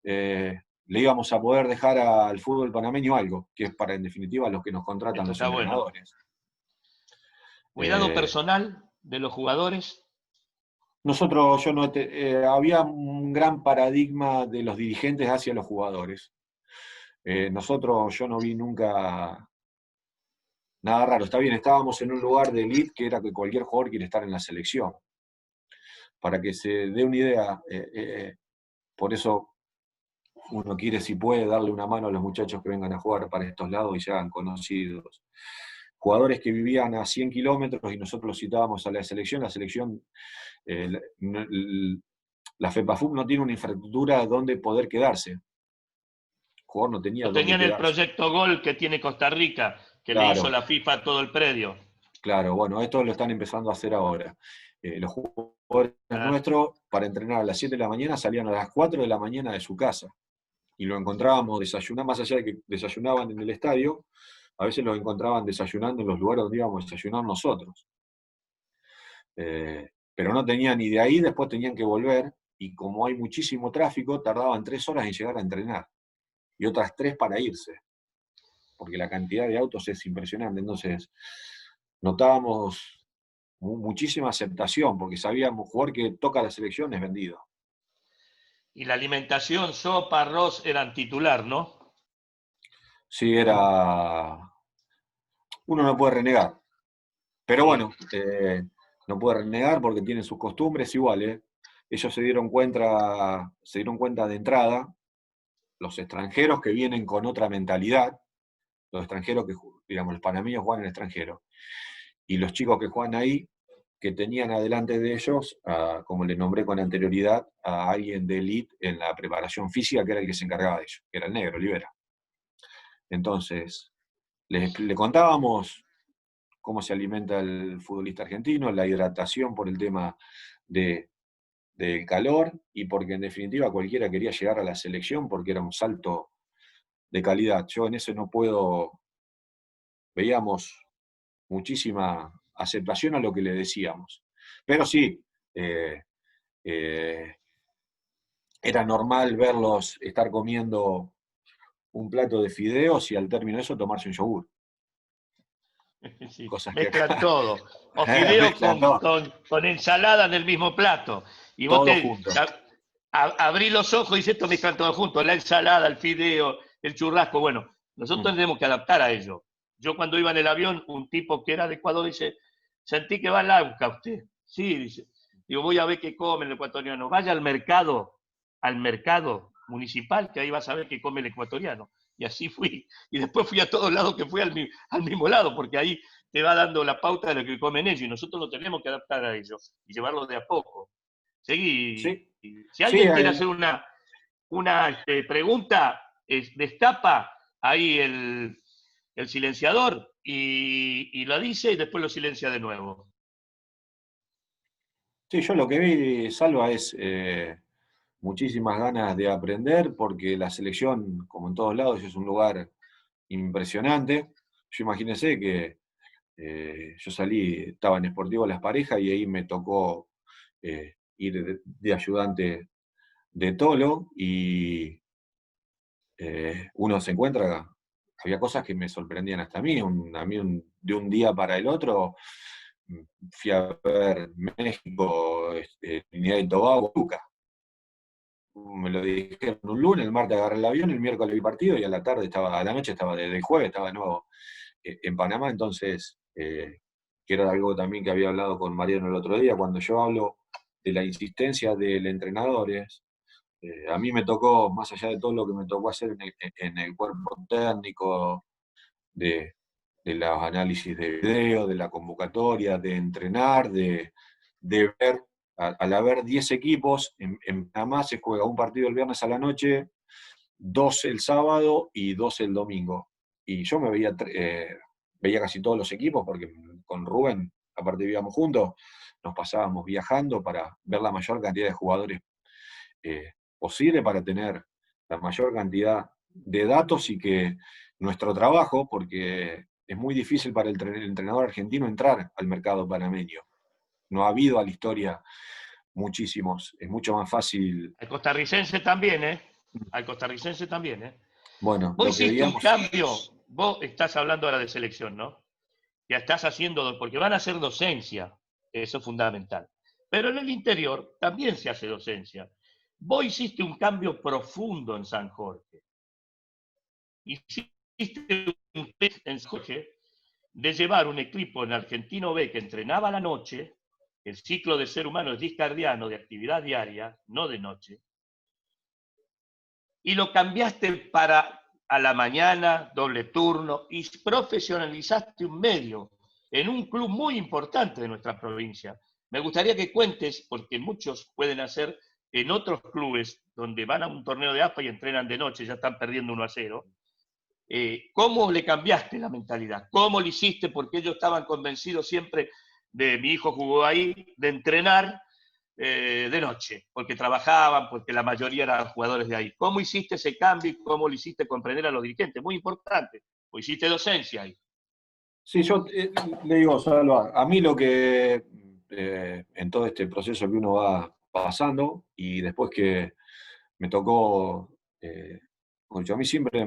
le íbamos a poder dejar al fútbol panameño algo, que es para, en definitiva, los que nos contratan Esto los está bueno. entrenadores. Cuidado Eh, personal de los jugadores. Nosotros, yo no había un gran paradigma de los dirigentes hacia los jugadores. Nosotros, yo no vi nunca nada raro. Está bien, estábamos en un lugar de elite que era que cualquier jugador quiere estar en la selección. Para que se dé una idea, por eso uno quiere, si puede, darle una mano a los muchachos que vengan a jugar para estos lados y se hagan conocidos. Jugadores que vivían a 100 kilómetros y nosotros los citábamos a la selección, la FEPAFUB no tiene una infraestructura donde poder quedarse. El jugador no tenía No dónde tenían el quedarse. proyecto Gol que tiene Costa Rica, que le hizo Claro, la FIFA a todo el predio. claro, bueno, esto lo están empezando a hacer ahora. Los jugadores nuestros, para entrenar a las 7 de la mañana, salían a las 4 de la mañana de su casa. Y lo encontrábamos desayunando, más allá de que desayunaban en el estadio, a veces los encontraban desayunando en los lugares donde íbamos a desayunar nosotros. Pero no tenían ni de ahí, después tenían que volver, y como hay muchísimo tráfico, tardaban 3 horas en llegar a entrenar, y otras 3 para irse, porque la cantidad de autos es impresionante. Entonces, notábamos muchísima aceptación, porque sabíamos, jugador que toca la selección es vendido. Y la alimentación, sopa, arroz, eran titular, ¿no? Sí, era... Uno no puede renegar. Pero Sí. bueno, no puede renegar porque tienen sus costumbres iguales. Ellos se dieron cuenta de entrada, los extranjeros que vienen con otra mentalidad, los extranjeros que, digamos, los panameños juegan en el extranjero, y los chicos que juegan ahí, que tenían adelante de ellos, como le nombré con anterioridad, a alguien de elite en la preparación física, que era el que se encargaba de ellos, que era el negro, Olivera. Entonces, le contábamos cómo se alimenta el futbolista argentino, la hidratación por el tema del calor y porque en definitiva cualquiera quería llegar a la selección porque era un salto de calidad. Yo en eso no puedo, veíamos muchísima aceptación a lo que le decíamos. Pero sí, eh, eh, era normal verlos estar comiendo un plato de fideos y al término de eso tomarse un yogur. Sí, Cosas que mezclan acá todo. O fideo mezclan todo, con ensalada en el mismo plato. Y vos todo te junto. abrís los ojos y dices, esto mezclan todo junto. La ensalada, el fideo, el churrasco. Bueno, nosotros tenemos que adaptar a ello. Yo cuando iba en el avión, un tipo que era de Ecuador dice, sentí que va al AUCA usted. Sí, dice. Digo, voy a ver qué come el ecuatoriano. Vaya al mercado municipal, que ahí vas a ver qué come el ecuatoriano. Y así fui. Y después fui a todos lados que fui al mismo lado, porque ahí te va dando la pauta de lo que comen ellos y nosotros lo tenemos que adaptar a ellos y llevarlo de a poco. Seguí. Sí, Si sí, alguien quiere hacer una pregunta, destapa ahí el silenciador y lo dice y después lo silencia de nuevo. sí, yo lo que vi, Salva, es muchísimas ganas de aprender, porque la selección, como en todos lados, es un lugar impresionante. Yo imagínense que yo salí, estaba en Sportivo Las Parejas y ahí me tocó ir de ayudante de Tolo y uno se encuentra, había cosas que me sorprendían hasta a mí, de un día para el otro fui a ver México, Trinidad y Tobago, Luca. Me lo dijeron un lunes, el martes agarré el avión, el miércoles vi partido y a la noche estaba, desde el jueves estaba de nuevo en Panamá. Entonces, que era algo también que había hablado con Mariano el otro día, cuando yo hablo de la insistencia del entrenador, a mí me tocó, más allá de todo lo que me tocó hacer en el cuerpo técnico, de, de los análisis de video, de la convocatoria, de entrenar, de ver, al haber 10 equipos, en Panamá se juega un partido el viernes a la noche, 2 el sábado y 2 el domingo. Y yo veía casi todos los equipos, porque con Rubén, aparte vivíamos juntos, nos pasábamos viajando para ver la mayor cantidad de jugadores posible, para tener la mayor cantidad de datos y que nuestro trabajo, porque es muy difícil para el entrenador argentino entrar al mercado panameño. No ha habido a la historia muchísimos, es mucho más fácil. Al costarricense también, ¿eh? Al costarricense también, ¿eh? Bueno, Vos lo que hiciste un veíamos, cambio, vos estás hablando ahora de selección, ¿no? Ya estás haciendo, porque van a hacer docencia, eso es fundamental. Pero en el interior también se hace docencia. Vos hiciste un cambio profundo en San Jorge. Hiciste un test en San Jorge de llevar un equipo en Argentino B que entrenaba a la noche, el ciclo de ser humano es discardiano, de actividad diaria, no de noche, y lo cambiaste para a la mañana, doble turno, y profesionalizaste un medio en un club muy importante de nuestra provincia. Me gustaría que cuentes, porque muchos pueden hacer en otros clubes donde van a un torneo de AFA y entrenan de noche, ya están perdiendo 1-0, ¿cómo le cambiaste la mentalidad? ¿Cómo lo hiciste? Porque ellos estaban convencidos siempre de, mi hijo jugó ahí, de entrenar de noche, porque trabajaban, porque la mayoría eran jugadores de ahí. ¿Cómo hiciste ese cambio y cómo lo hiciste comprender a los dirigentes? Muy importante, o hiciste docencia ahí. Sí, yo le digo, Salva, a mí lo que en todo este proceso que uno va pasando y después que me tocó, a mí siempre,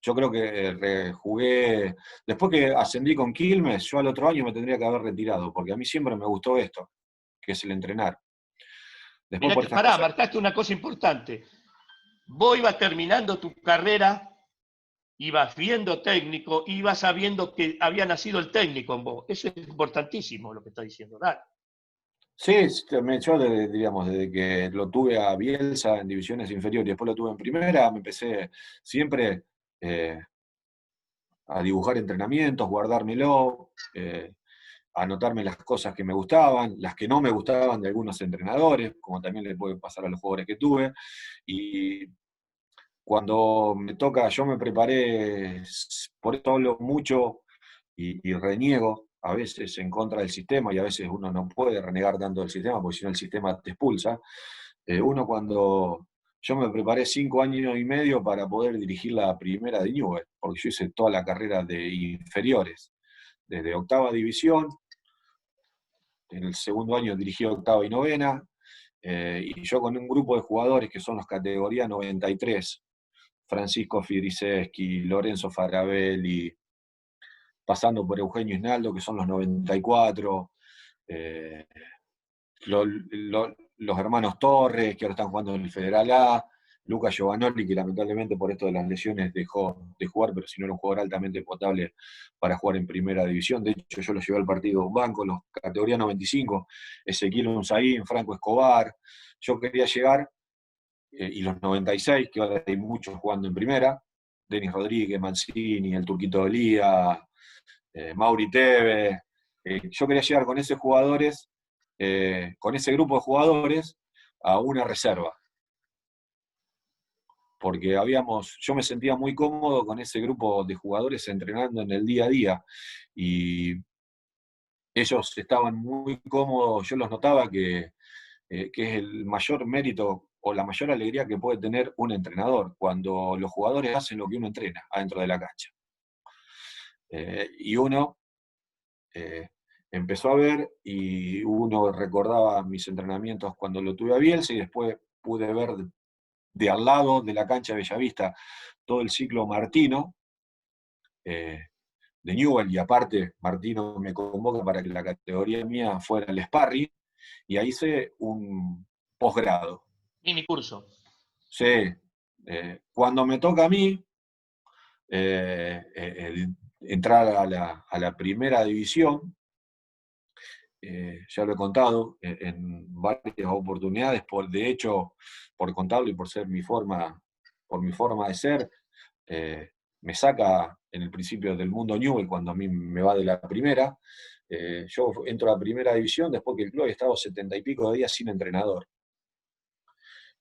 yo creo que jugué, después que ascendí con Quilmes, yo al otro año me tendría que haber retirado, porque a mí siempre me gustó esto, que es el entrenar. Después Mirá por que, estas pará, cosas. marcaste una cosa importante. Vos ibas terminando tu carrera, ibas viendo técnico, ibas sabiendo que había nacido el técnico en vos. Eso es importantísimo lo que está diciendo. Dale. Sí, yo diríamos, desde que lo tuve a Bielsa en divisiones inferiores y después lo tuve en primera, me empecé siempre a dibujar entrenamientos, guardármelo, anotarme las cosas que me gustaban, las que no me gustaban de algunos entrenadores, como también le puede pasar a los jugadores que tuve. Y cuando me toca, yo me preparé, por eso hablo mucho y reniego a veces en contra del sistema, y a veces uno no puede renegar tanto del sistema, porque si no el sistema te expulsa. Yo me preparé 5 años y medio para poder dirigir la primera de Newell, porque yo hice toda la carrera de inferiores, desde octava división, en el segundo año dirigí octava y novena, y yo con un grupo de jugadores que son los categoría 93, Francisco Fidrisewski, Lorenzo Farabelli, pasando por Eugenio Isnaldo, que son los 94, los hermanos Torres, que ahora están jugando en el Federal A, Lucas Giovanoli, que lamentablemente por esto de las lesiones dejó de jugar, pero si no era un jugador altamente potable para jugar en primera división. De hecho, yo lo llevé al partido de un banco, los categoría 95, Ezequiel Unzaín, Franco Escobar. Yo quería llegar, y los 96, que ahora hay muchos jugando en primera, Denis Rodríguez, Mancini, el Turquito Elías, Mauri Tevez. Yo quería llegar con esos jugadores, con ese grupo de jugadores, a una reserva. Porque yo me sentía muy cómodo con ese grupo de jugadores entrenando en el día a día. Y ellos estaban muy cómodos, yo los notaba que es el mayor mérito o la mayor alegría que puede tener un entrenador, cuando los jugadores hacen lo que uno entrena adentro de la cancha. Y uno empezó a ver, y uno recordaba mis entrenamientos cuando lo tuve a Bielsa, y después pude ver de al lado de la cancha de Bellavista todo el ciclo Martino, de Newell, y aparte Martino me convoca para que la categoría mía fuera el sparring, y ahí hice un posgrado. Mini curso. Sí, cuando me toca a mí entrar a la primera división, ya lo he contado en varias oportunidades, de hecho, por contarlo y por ser por mi forma de ser, me saca en el principio del mundo Newell cuando a mí me va de la primera. Yo entro a la primera división después que el club había estado 70 y pico de días sin entrenador.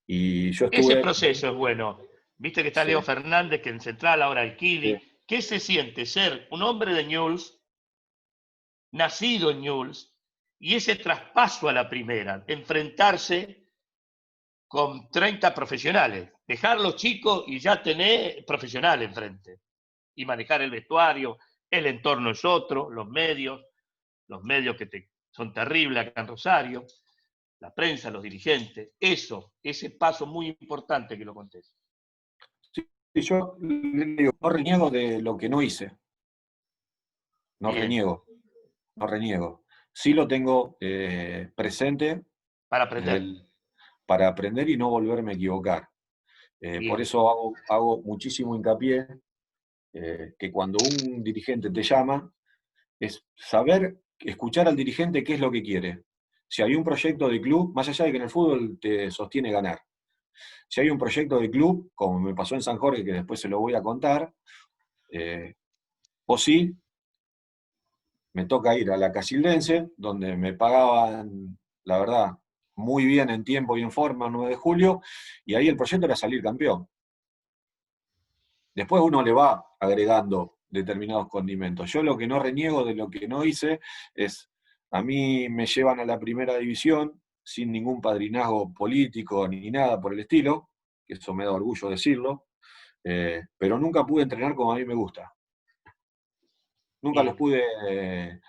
Y yo Ese estuve... proceso es bueno. Viste que está Sí, Leo Fernández, que en Central, ahora el sí. Kili. ¿Qué se siente ser un hombre de Newell's, nacido en Newell's, y ese traspaso a la primera, enfrentarse con 30 profesionales, dejarlos chicos y ya tener profesionales enfrente, y manejar el vestuario, el entorno es otro, los medios son terribles acá en Rosario, la prensa, los dirigentes, ese paso muy importante que lo contés. Sí, yo le digo, no reniego de lo que no hice, no Bien, reniego, no reniego. Sí lo tengo presente, para desde aprender. para aprender y no volverme a equivocar. Por Bien. eso hago muchísimo hincapié que cuando un dirigente te llama, es saber escuchar al dirigente qué es lo que quiere. Si hay un proyecto de club, más allá de que en el fútbol te sostiene ganar, si hay un proyecto de club, como me pasó en San Jorge, que después se lo voy a contar, o sí, me toca ir a la Casildense, donde me pagaban, la verdad, muy bien en tiempo y en forma, 9 de julio, y ahí el proyecto era salir campeón. Después uno le va agregando determinados condimentos. Yo lo que no reniego de lo que no hice es, a mí me llevan a la primera división sin ningún padrinazgo político ni nada por el estilo, que eso me da orgullo decirlo, pero nunca pude entrenar como a mí me gusta. Nunca los Bien. pude,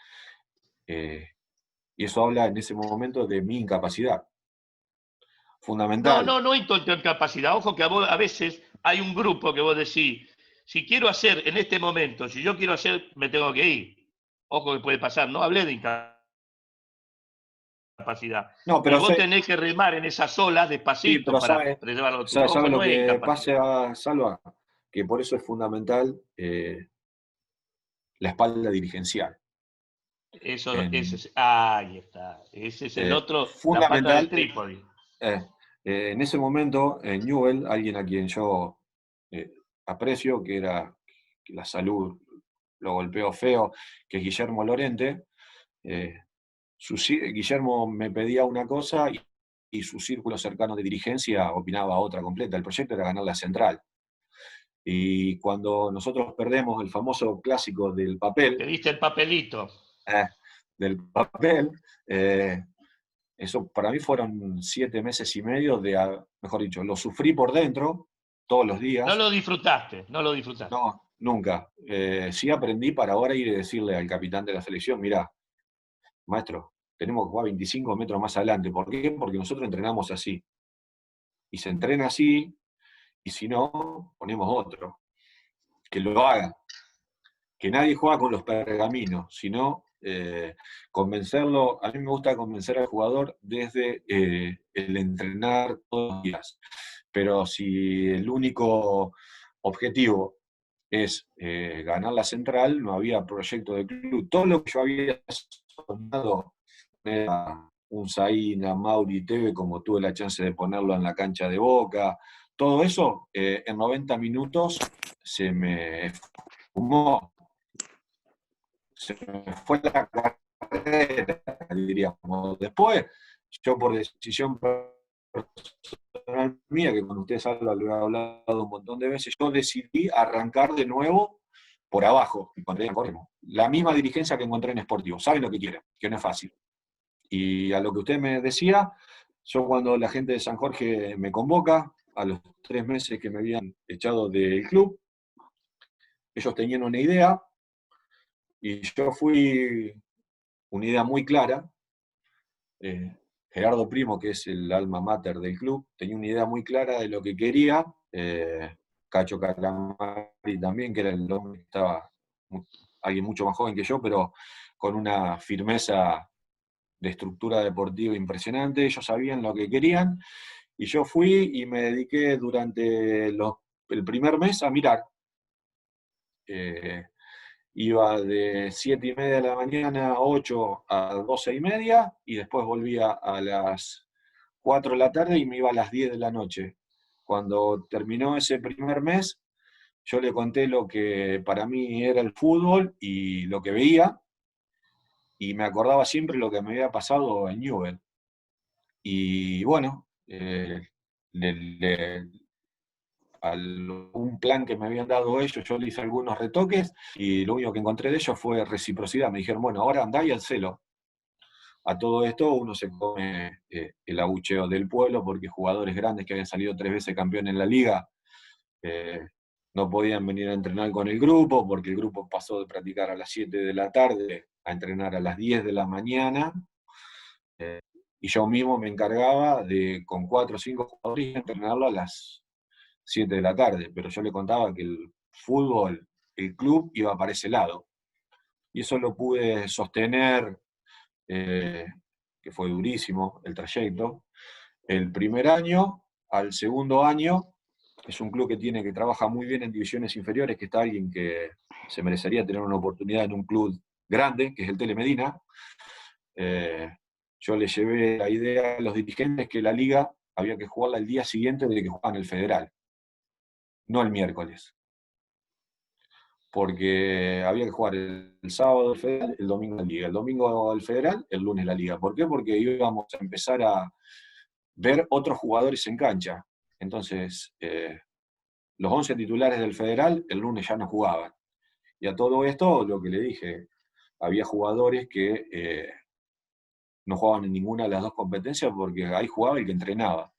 eh, y eso habla en ese momento de mi incapacidad. No, Fundamental. no, no hay capacidad. Ojo que a veces hay un grupo que vos decís, si quiero hacer en este momento, si yo quiero hacer, me tengo que ir. Ojo que puede pasar, no hablé de incapacidad. No, Y pero vos tenés que remar en esas olas sí, despacito pero para sabe, llevarlo a tu. Ojo, sabe lo no es que incapacidad. pasa, Salva, que por eso es fundamental la espalda dirigencial. Eso, ese En, ahí está. Ese es el otro, la pata del fundamental, trípode. eh, en ese momento, en Newell, alguien a quien yo eh, aprecio, que era que la salud lo golpeó feo, que es Guillermo Lorente, eh, Guillermo me pedía una cosa y su círculo cercano de dirigencia opinaba otra completa. El proyecto era ganar la central. Y cuando nosotros perdemos el famoso clásico del Te papel, diste el papelito. eh, del papel, eh, eso para mí fueron 7 meses y medio mejor dicho, lo sufrí por dentro todos los No días. lo disfrutaste, no lo disfrutaste. No, nunca. Sí aprendí para ahora ir y decirle al capitán de la selección, mirá, maestro, tenemos que jugar 25 metros más adelante. ¿Por qué? Porque nosotros entrenamos así. Y se entrena así, y si no, ponemos otro. Que lo haga. Que nadie juega con los pergaminos, sino convencerlo. A mí me gusta convencer al jugador desde el entrenar todos los días. Pero si el único objetivo es ganar la central, no había proyecto de club. Todo lo que yo había sonado era un Zaina, Mauri, Teve, como tuve la chance de ponerlo en la cancha de Boca, todo eso en 90 minutos se me fumó, se me fue la carrera, diríamos. Después, yo por decisión personal mía, que con ustedes lo he hablado un montón de veces, yo decidí arrancar de nuevo por abajo. Encontré en Corremo la misma dirigencia que encontré en Sportivo. Saben lo que quieren, que no es fácil. Y a lo que usted me decía, yo cuando la gente de San Jorge me convoca, a los 3 meses que me habían echado del club, ellos tenían una idea y yo fui una idea muy clara. Gerardo Primo, que es el alma mater del club, tenía una idea muy clara de lo que quería. Cacho Calamari también, que era el hombre que estaba, alguien mucho más joven que yo, pero con una firmeza de estructura deportiva impresionante. Ellos sabían lo que querían y yo fui y me dediqué durante el primer mes a mirar. Eh, Iba de 7:30 de la mañana, 8 a 12:30, y después volvía a las 4 de la tarde y me iba a las 10 de la noche. Cuando terminó ese primer mes, yo le conté lo que para mí era el fútbol y lo que veía, y me acordaba siempre lo que me había pasado en Newell. Y bueno, le, le, un plan que me habían dado ellos, yo le hice algunos retoques y lo único que encontré de ellos fue reciprocidad. Me dijeron, bueno, ahora andá y hacelo. A todo esto uno se come el abucheo del pueblo porque jugadores grandes que habían salido 3 veces campeón en la liga eh, no podían venir a entrenar con el grupo porque el grupo pasó de practicar a las 7 de la tarde a entrenar a las 10 de la mañana. Y yo mismo me encargaba de, con 4 o 5 jugadores, entrenarlo a las 7 de la tarde, pero yo le contaba que el fútbol, el club iba para ese lado. Y eso lo pude sostener que fue durísimo el trayecto. El primer año al segundo año es un club que trabaja muy bien en divisiones inferiores, que está alguien que se merecería tener una oportunidad en un club grande, que es el Tele Medina. Yo le llevé la idea a los dirigentes que la liga había que jugarla el día siguiente de que jugaban el Federal, no el miércoles. Porque había que jugar el sábado el Federal, el domingo la Liga. El domingo el Federal, el lunes la Liga. ¿Por qué? Porque íbamos a empezar a ver otros jugadores en cancha. Entonces, los 11 titulares del Federal el lunes ya no jugaban. Y a todo esto, lo que le dije, había jugadores que no jugaban en ninguna de las dos competencias porque ahí jugaba el que entrenaba.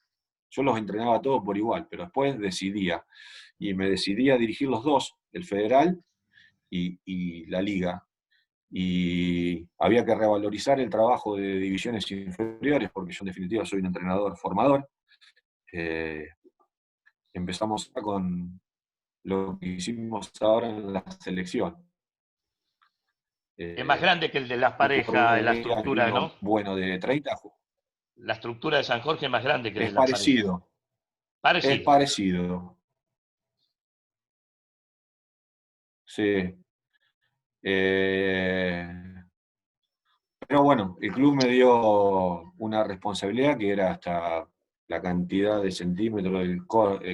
Yo los entrenaba todos por igual, pero después decidía. Y me decidí a dirigir los dos, el Federal y la Liga. Y había que revalorizar el trabajo de divisiones inferiores, porque yo en definitiva soy un entrenador formador. Empezamos con lo que hicimos ahora en la selección. Es más grande que el de las Ocurre parejas, una la idea que estructura, vino, ¿no? bueno, de 30, La estructura de San Jorge es más grande que el de es las parejas. parecido, es Parecido. parecido, sí. Eh, pero bueno, el club me dio una responsabilidad que era hasta la cantidad de centímetros,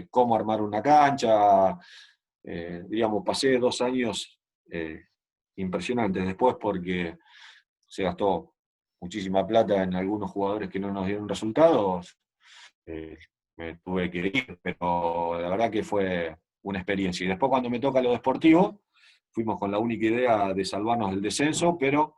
cómo armar una cancha. Digamos, pasé 2 años impresionantes después porque se gastó muchísima plata en algunos jugadores que no nos dieron resultados. Me tuve que ir, pero la verdad que fue una experiencia. Y después cuando me toca lo deportivo, fuimos con la única idea de salvarnos del descenso, pero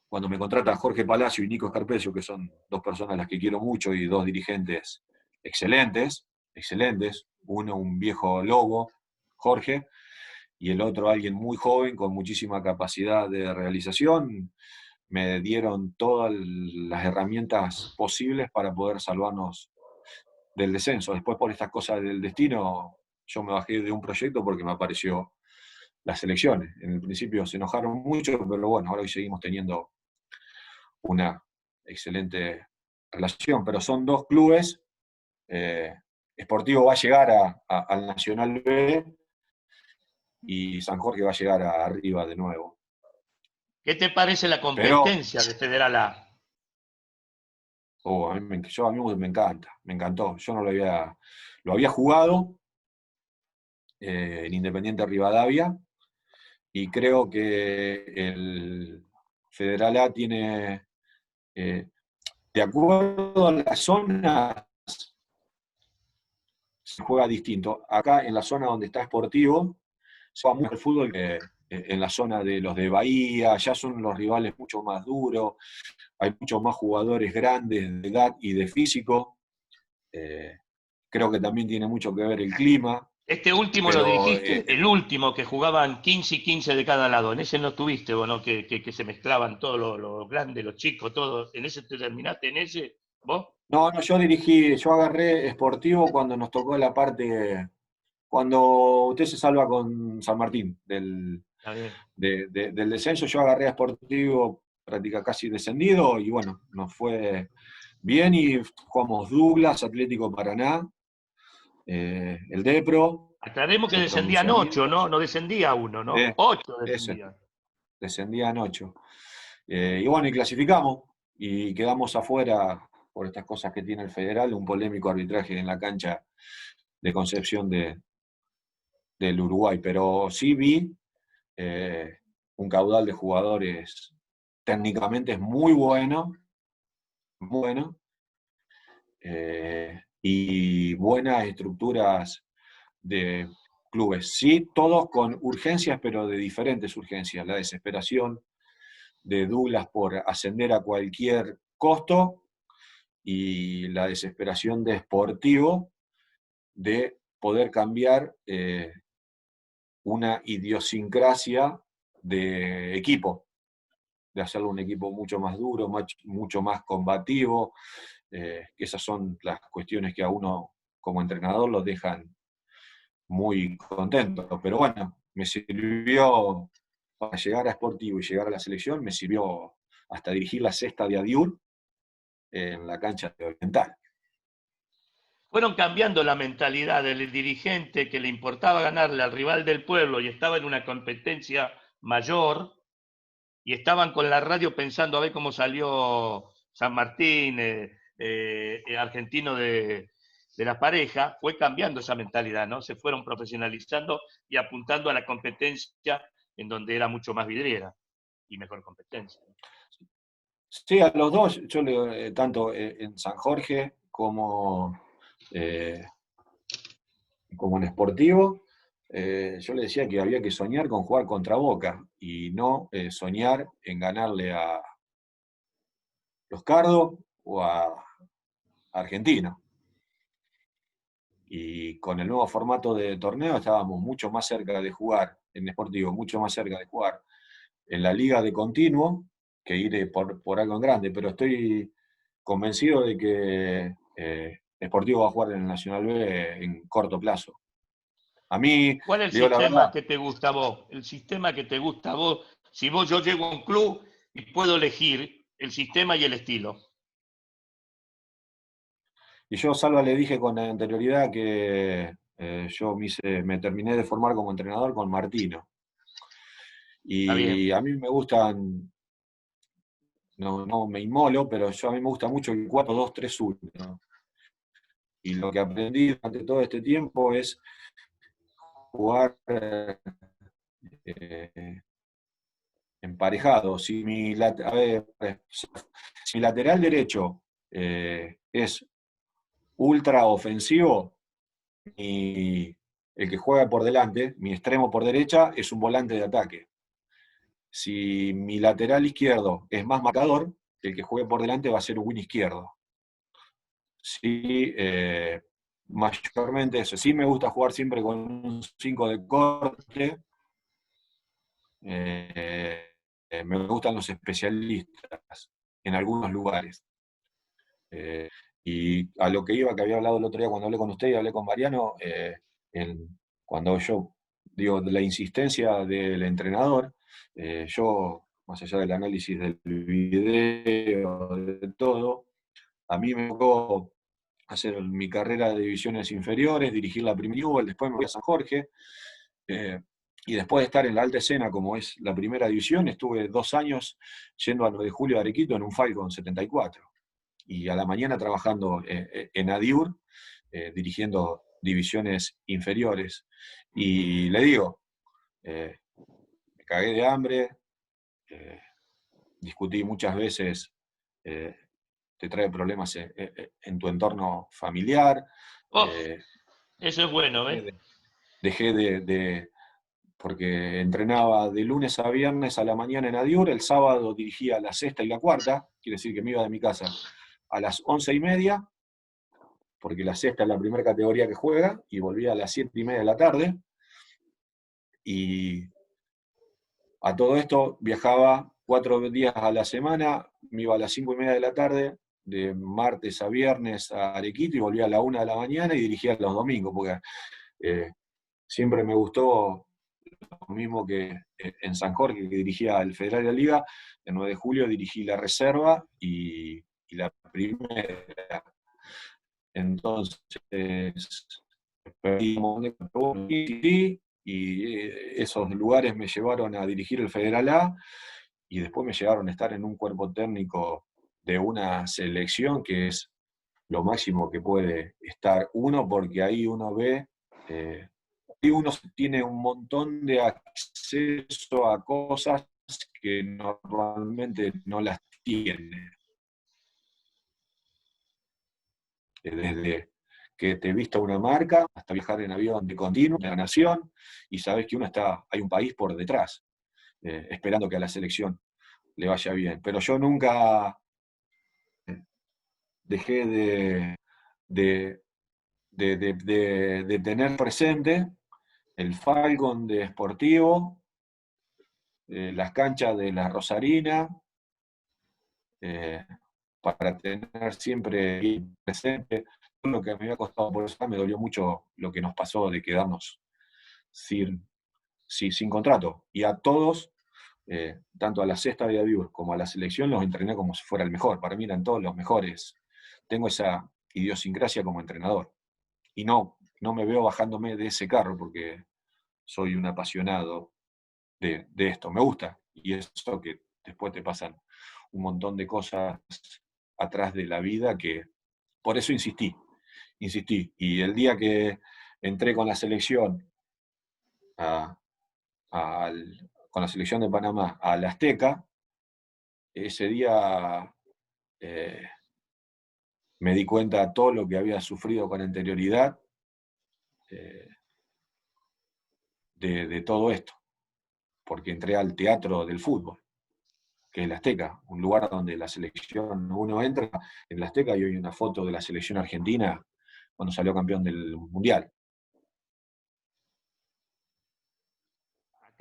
cuando me contrata Jorge Palacio y Nico Escarpecio, que son dos personas a las que quiero mucho y dos dirigentes excelentes, excelentes, uno un viejo lobo, Jorge, y el otro alguien muy joven con muchísima capacidad de realización, me dieron todas las herramientas posibles para poder salvarnos del descenso. Después, por estas cosas del destino, yo me bajé de un proyecto porque me apareció las elecciones. En el principio se enojaron mucho, pero bueno, ahora hoy seguimos teniendo una excelente relación. Pero son dos clubes. Sportivo va a llegar al Nacional B y San Jorge va a llegar arriba de nuevo. ¿Qué te parece la Pero competencia de Federal A? a mí me encanta, me encantó. Yo no lo había jugado en Independiente Rivadavia y creo que el Federal A tiene, de acuerdo a las zonas, se juega distinto. Acá en la zona donde está Sportivo, se juega mucho el fútbol que en la zona de los de Bahía, ya son los rivales mucho más duros, hay muchos más jugadores grandes de edad y de físico. Creo que también tiene mucho que ver el clima, Este último lo pero dirigiste, el último que jugaban 15 y 15 de cada lado. En ese no tuviste, bueno, que se mezclaban todos los grandes, los chicos, todos. ¿En ese te terminaste? ¿En ese? ¿Vos? no, yo agarré Sportivo cuando nos tocó la parte, cuando usted se salva con San Martín Está bien. del descenso, yo agarré a Sportivo práctica casi descendido y bueno, nos fue bien y jugamos Douglas, Atlético Paraná, el Depro, Aclaremos que se descendían pronuncia 8, bien, ¿no? No descendía uno, ¿no? eh, 8 ese, descendían. descendían 8. Y bueno, y clasificamos y quedamos afuera por estas cosas que tiene el Federal, un polémico arbitraje en la cancha de Concepción del Uruguay, pero sí vi un caudal de jugadores técnicamente es muy bueno, bueno, y buenas estructuras de clubes. Sí, todos con urgencias, pero de diferentes urgencias. La desesperación de Douglas por ascender a cualquier costo y la desesperación de Sportivo de poder cambiar una idiosincrasia de equipo, de hacerlo un equipo mucho más duro, mucho más combativo. Esas son las cuestiones que a uno como entrenador lo dejan muy contento. Pero bueno, me sirvió para llegar a Sportivo y llegar a la selección, me sirvió hasta dirigir la sexta de Adiur, en la cancha de Oriental. Fueron cambiando la mentalidad del dirigente que le importaba ganarle al rival del pueblo y estaba en una competencia mayor, y estaban con la radio pensando a ver cómo salió San Martín, argentino de la pareja. Fue cambiando esa mentalidad, ¿no? Se fueron profesionalizando y apuntando a la competencia en donde era mucho más vidriera y mejor competencia. Sí, a los dos, yo le, tanto en San Jorge eh, como en Sportivo, yo le decía que había que soñar con jugar contra Boca y no soñar en ganarle a los Cardo o a Argentino. Y con el nuevo formato de torneo estábamos mucho más cerca de jugar en Sportivo, mucho más cerca de jugar en la liga de continuo que ir por algo en grande, pero estoy convencido de que Sportivo va a jugar en el Nacional B en corto plazo. A mí, ¿Cuál es el digo la sistema verdad, que te gusta a vos? El sistema que te gusta a vos. Si yo llego a un club y puedo elegir el sistema y el estilo. y yo Salva le dije con anterioridad que yo me terminé de formar como entrenador con Martino. Está bien. Y a mí me gustan, no me inmolo, pero a mí me gusta mucho el 4-2-3-1. Y lo que aprendí durante todo este tiempo es jugar eh, emparejado. Si mi lateral derecho es ultra ofensivo, y el que juega por delante, mi extremo por derecha, es un volante de ataque. Si mi lateral izquierdo es más marcador, el que juegue por delante va a ser un win izquierdo. Sí, mayormente eso. Sí me gusta jugar siempre con un 5 de corte. Me gustan los especialistas en algunos lugares. Y a lo que iba, que había hablado el otro día cuando hablé con usted y hablé con Mariano, cuando yo digo de la insistencia del entrenador, yo, más allá del análisis del video, de todo, a mí me tocó hacer mi carrera de divisiones inferiores, dirigir la Premier League, después me voy a San Jorge, y después de estar en la alta escena, como es la primera división, estuve 2 años yendo a 9 de julio de Arequito en un Falcon 74. Y a la mañana trabajando en Adiur, dirigiendo divisiones inferiores. Y le digo, me cagué de hambre, discutí muchas veces, te trae problemas en tu entorno familiar. Oh, eh, eso es bueno, dejé ¿eh? de, dejé porque entrenaba de lunes a viernes a la mañana en Adiur, el sábado dirigía la sexta y la cuarta, quiere decir que me iba de mi casa a las 11:30, porque la sexta es la primera categoría que juega, y volvía a las 7:30 de la tarde, y a todo esto viajaba 4 días a la semana, me iba a las 5:30 de la tarde, de martes a viernes a Arequito, y volvía a la 1 de la mañana y dirigía los domingos, porque siempre me gustó lo mismo que en San Jorge, que dirigía el Federal de la Liga. El 9 de julio dirigí la reserva y la primera. Entonces, y esos lugares me llevaron a dirigir el Federal A, y después me llevaron a estar en un cuerpo técnico de una selección, que es lo máximo que puede estar uno, porque ahí uno ve, y uno tiene un montón de acceso a cosas que normalmente no las tiene. Desde que te vista una marca hasta viajar en avión de continuo, de la nación, y sabes que hay un país por detrás, esperando que a la selección le vaya bien. Pero yo nunca dejé de, de tener presente el Falcon de Sportivo, las canchas de la Rosarina, eh, para tener siempre presente lo que me había costado. Por eso me dolió mucho lo que nos pasó de quedarnos sin contrato. Y a todos tanto a la Sexta de Aviur como a la selección los entrené como si fuera el mejor. Para mí eran todos los mejores. Tengo esa idiosincrasia como entrenador. Y no me veo bajándome de ese carro porque soy un apasionado de esto. Me gusta. Y eso que después te pasan un montón de cosas atrás de la vida que por eso insistí. Y el día que entré con la selección con la selección de Panamá al Azteca, ese día me di cuenta de todo lo que había sufrido con anterioridad eh, de todo esto, porque entré al teatro del fútbol, que es el Azteca, un lugar donde la selección, uno entra en el Azteca y hay una foto de la selección argentina cuando salió campeón del Mundial.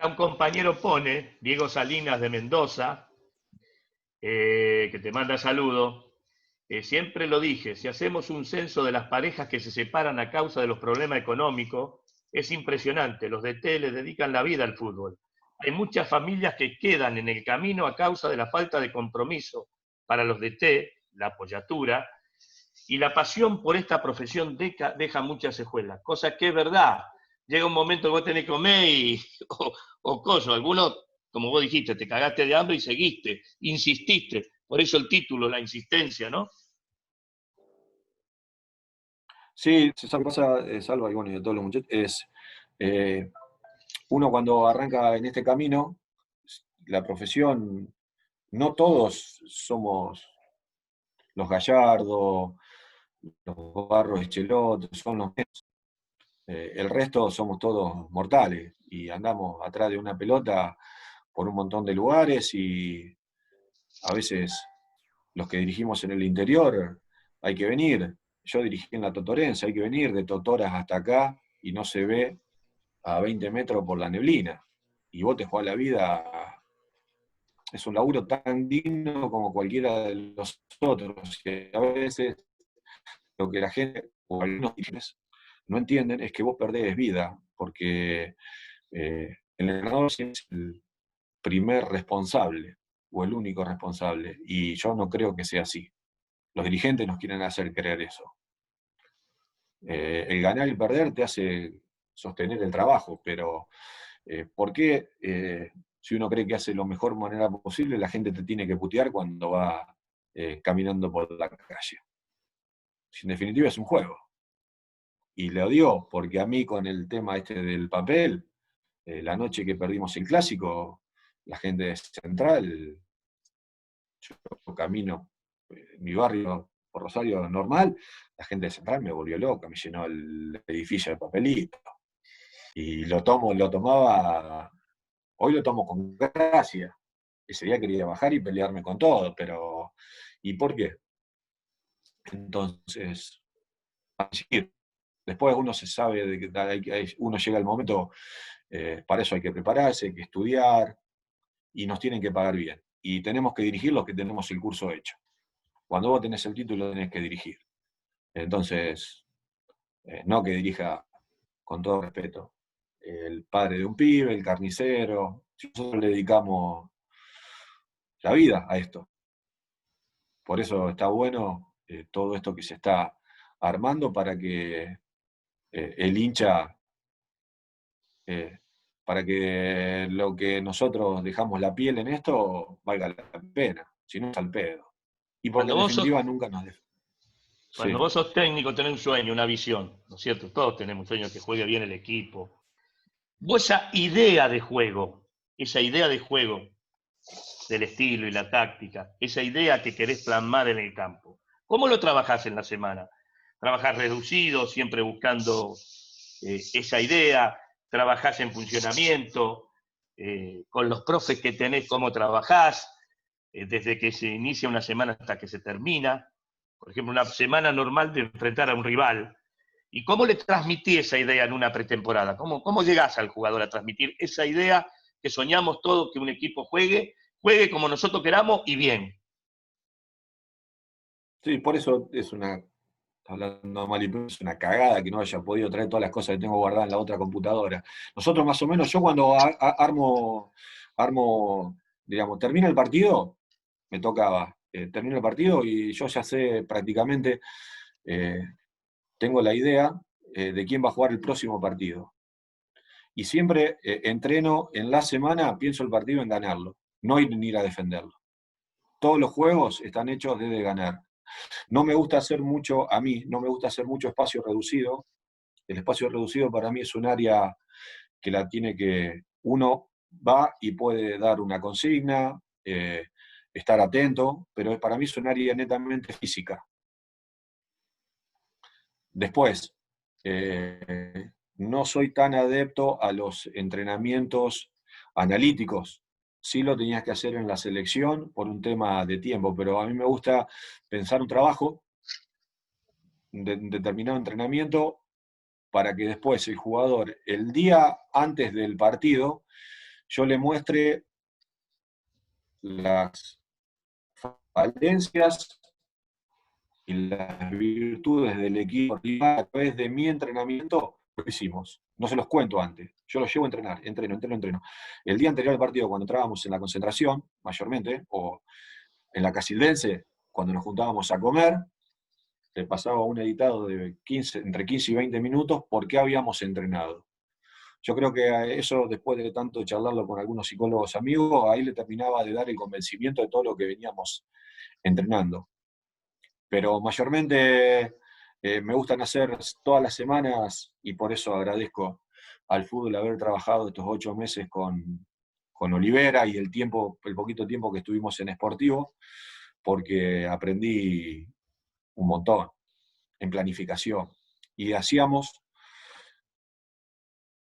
Acá un compañero pone, Diego Salinas de Mendoza, que te manda saludos. Siempre lo dije, si hacemos un censo de las parejas que se separan a causa de los problemas económicos, es impresionante. Los DT les dedican la vida al fútbol. Hay muchas familias que quedan en el camino a causa de la falta de compromiso para los DT, la apoyatura, y la pasión por esta profesión deja muchas secuelas, cosa que es verdad. Llega un momento que vos tenés que comer o cosas. Algunos, como vos dijiste, te cagaste de hambre y seguiste, insististe. Por eso el título, la insistencia, ¿no? Sí, se sabe qué pasa, Salva, y bueno, y de todos los muchachos, eh, uno cuando arranca en este camino, la profesión, no todos somos los Gallardo, los Barros Echeloto, son los menos. El resto somos todos mortales y andamos atrás de una pelota por un montón de lugares y a veces los que dirigimos en el interior hay que venir. Yo dirigí en la Totorense, hay que venir de Totoras hasta acá y no se ve a 20 metros por la neblina. Y vos te jugás la vida, es un laburo tan digno como cualquiera de los otros. Que a veces lo que la gente, o algunos dirigentes, no entienden es que vos perdés vida, porque el entrenador es el primer responsable, o el único responsable, y yo no creo que sea así. Los dirigentes nos quieren hacer creer eso. El ganar y perder te hace sostener el trabajo, pero ¿por qué si uno cree que hace lo mejor manera posible, la gente te tiene que putear cuando va caminando por la calle? Si en definitiva es un juego. Y le odió, porque a mí con el tema este del papel, la noche que perdimos el clásico, la gente de Central, yo camino en mi barrio por Rosario normal, la gente de Central me volvió loca, me llenó el edificio de papelito. Y lo tomaba, hoy lo tomo con gracia. Ese día quería bajar y pelearme con todo, pero ¿y por qué? Entonces, después uno se sabe de que uno llega al momento, para eso hay que prepararse, hay que estudiar, y nos tienen que pagar bien. Y tenemos que dirigir los que tenemos el curso hecho. Cuando vos tenés el título tenés que dirigir. Entonces, no que dirija, con todo respeto, el padre de un pibe, el carnicero. Si nosotros le dedicamos la vida a esto. Por eso está bueno todo esto que se está armando para que el hincha, eh, para que lo que nosotros dejamos la piel en esto valga la pena, si no es al pedo. Y porque Cuando en vos sos, definitiva nunca nos... cuando Sí. vos sos técnico, tenés un sueño, una visión, ¿no es cierto? Todos tenemos un sueño que juegue bien el equipo. Vos esa idea de juego, del estilo y la táctica, esa idea que querés plasmar en el campo, ¿cómo lo trabajás en la semana? ¿Trabajás reducido, siempre buscando esa idea? ¿Trabajás en funcionamiento? ¿Con los profes que tenés, cómo trabajás? Desde que se inicia una semana hasta que se termina. Por ejemplo, una semana normal de enfrentar a un rival. ¿Y cómo le transmití esa idea en una pretemporada? ¿Cómo llegás al jugador a transmitir esa idea que soñamos todos que un equipo juegue como nosotros queramos y bien? Sí, por eso es una, hablando mal y pronto, es una cagada que no haya podido traer todas las cosas que tengo guardadas en la otra computadora. Nosotros más o menos, yo cuando armo armo, digamos, termina el partido, me tocaba, termina el partido y yo ya sé prácticamente, eh, tengo la idea de quién va a jugar el próximo partido. Y siempre entreno en la semana, pienso el partido en ganarlo, no ir a defenderlo. Todos los juegos están hechos desde ganar. No me gusta hacer mucho, a mí, no me gusta hacer mucho espacio reducido. El espacio reducido para mí es un área que la tiene que, uno va y puede dar una consigna, estar atento, pero para mí es un área netamente física. Después, no soy tan adepto a los entrenamientos analíticos. Sí lo tenías que hacer en la selección por un tema de tiempo, pero a mí me gusta pensar un trabajo, de determinado entrenamiento, para que después el jugador, el día antes del partido, yo le muestre las falencias y las virtudes del equipo rival a través de mi entrenamiento, lo hicimos. No se los cuento antes. Yo los llevo a entrenar, entreno. El día anterior al partido, cuando entrábamos en la concentración, mayormente, o en la Casildense, cuando nos juntábamos a comer, te pasaba un editado de entre 15 y 20 minutos por qué habíamos entrenado. Yo creo que eso, después de tanto charlarlo con algunos psicólogos amigos, ahí le terminaba de dar el convencimiento de todo lo que veníamos entrenando. Pero mayormente me gustan hacer todas las semanas y por eso agradezco al fútbol haber trabajado estos 8 meses con Olivera y el poquito tiempo que estuvimos en Sportivo, porque aprendí un montón en planificación. Y hacíamos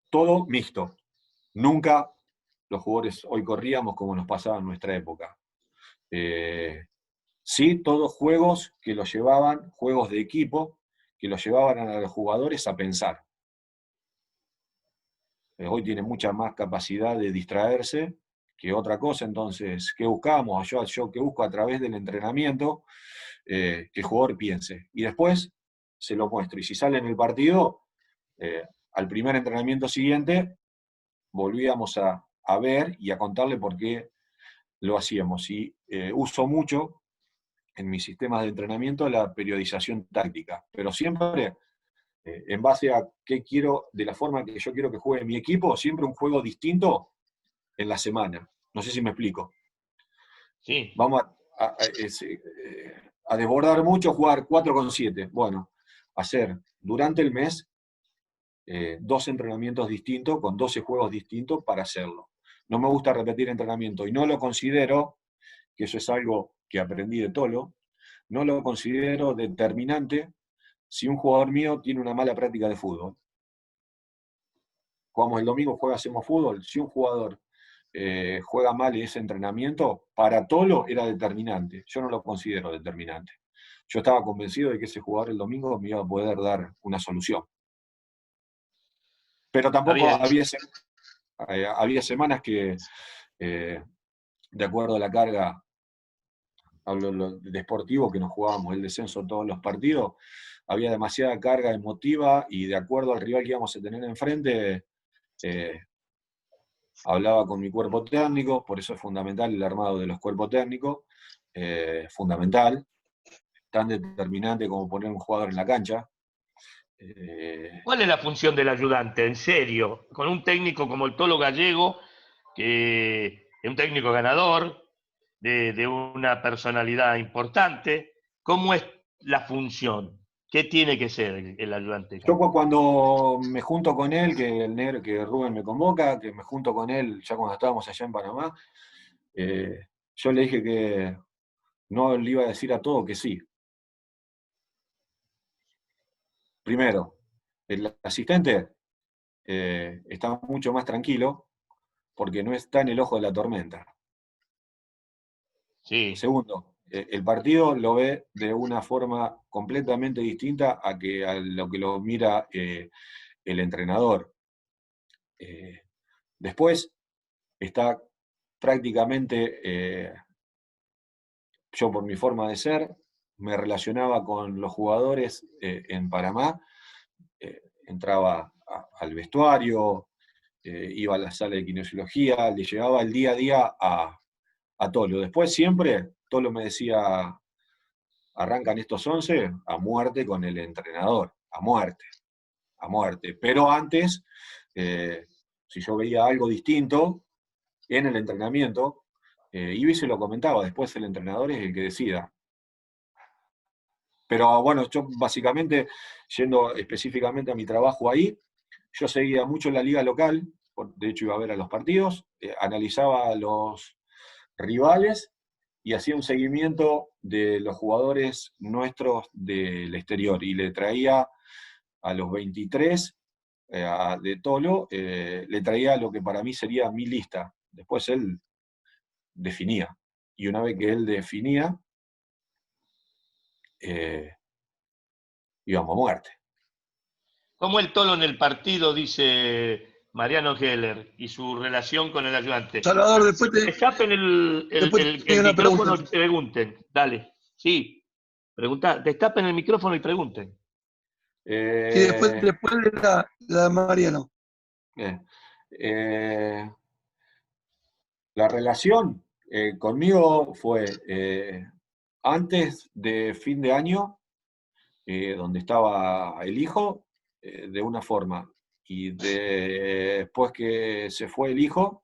todo mixto. Nunca los jugadores hoy corríamos como nos pasaba en nuestra época. Sí, todos juegos que los llevaban, juegos de equipo, que los llevaban a los jugadores a pensar. Hoy tiene mucha más capacidad de distraerse que otra cosa, entonces, ¿qué buscamos? Yo que busco a través del entrenamiento, que el jugador piense. Y después se lo muestro. Y si sale en el partido, al primer entrenamiento siguiente, volvíamos a ver y a contarle por qué lo hacíamos. Y uso mucho en mis sistemas de entrenamiento la periodización táctica, pero siempre en base a qué quiero, de la forma que yo quiero que juegue mi equipo, siempre un juego distinto en la semana. No sé si me explico. Sí. Vamos a desbordar mucho, jugar 4 con 7. Bueno, hacer durante el mes 2 entrenamientos distintos con 12 juegos distintos para hacerlo. No me gusta repetir entrenamiento y no lo considero, que eso es algo que aprendí de Tolo, no lo considero determinante si un jugador mío tiene una mala práctica de fútbol. Jugamos el domingo, hacemos fútbol. Si un jugador juega mal en ese entrenamiento, para Tolo era determinante. Yo no lo considero determinante. Yo estaba convencido de que ese jugador el domingo me iba a poder dar una solución. Pero Está tampoco bien. había semanas que, de acuerdo a la carga, hablo de deportivo, que nos jugábamos el descenso todos los partidos, había demasiada carga emotiva y de acuerdo al rival que íbamos a tener enfrente, hablaba con mi cuerpo técnico, por eso es fundamental el armado de los cuerpos técnicos, fundamental, tan determinante como poner un jugador en la cancha. ¿Cuál es la función del ayudante? En serio, con un técnico como el Tolo Gallego, que es un técnico ganador, de una personalidad importante, ¿cómo es la función? ¿Qué tiene que ser el ayudante? Yo cuando me junto con él, que Rubén me convoca, que me junto con él ya cuando estábamos allá en Panamá, yo le dije que no le iba a decir a todo que sí. Primero, el asistente está mucho más tranquilo porque no está en el ojo de la tormenta. Sí. Segundo, el partido lo ve de una forma completamente distinta a lo que lo mira el entrenador. Después está prácticamente, yo por mi forma de ser, me relacionaba con los jugadores en Panamá, entraba al vestuario, iba a la sala de kinesiología, le llevaba el día a día a Tolo. Después siempre Tolo me decía, arrancan estos 11 a muerte con el entrenador, a muerte, a muerte. Pero antes, si yo veía algo distinto en el entrenamiento, iba y se lo comentaba, después el entrenador es el que decida. Pero bueno, yo básicamente, yendo específicamente a mi trabajo ahí, yo seguía mucho la liga local, de hecho iba a ver a los partidos, analizaba a los rivales y hacía un seguimiento de los jugadores nuestros del exterior y le traía a los 23 de Tolo, le traía lo que para mí sería mi lista. Después él definía. Y una vez que él definía, íbamos a muerte. ¿Cómo el Tolo en el partido, dice Mariano Heller, y su relación con el ayudante? Salvador, después Destapen el una micrófono pregunta. y pregunten. Dale. Sí. Pregunta, destapen el micrófono y pregunten. Sí, después la Mariano. La relación conmigo fue antes de fin de año, donde estaba el hijo, de una forma, y después que se fue el hijo,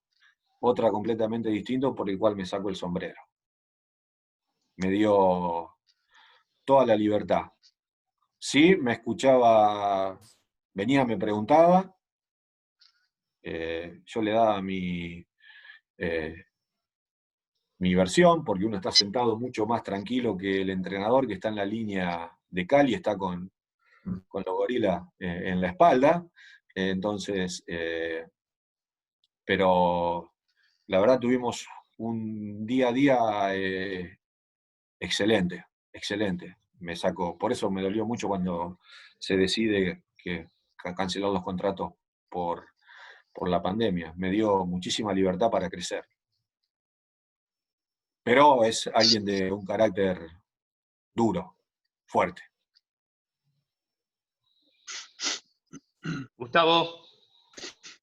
otra completamente distinta, por el cual me saco el sombrero. Me dio toda la libertad. Sí, me escuchaba, venía, me preguntaba, yo le daba mi versión, porque uno está sentado mucho más tranquilo que el entrenador que está en la línea de cal y está con los gorilas en la espalda. Entonces, pero la verdad tuvimos un día a día excelente, excelente. Me sacó, por eso me dolió mucho cuando se decide que canceló los contratos por la pandemia. Me dio muchísima libertad para crecer. Pero es alguien de un carácter duro, fuerte. Gustavo.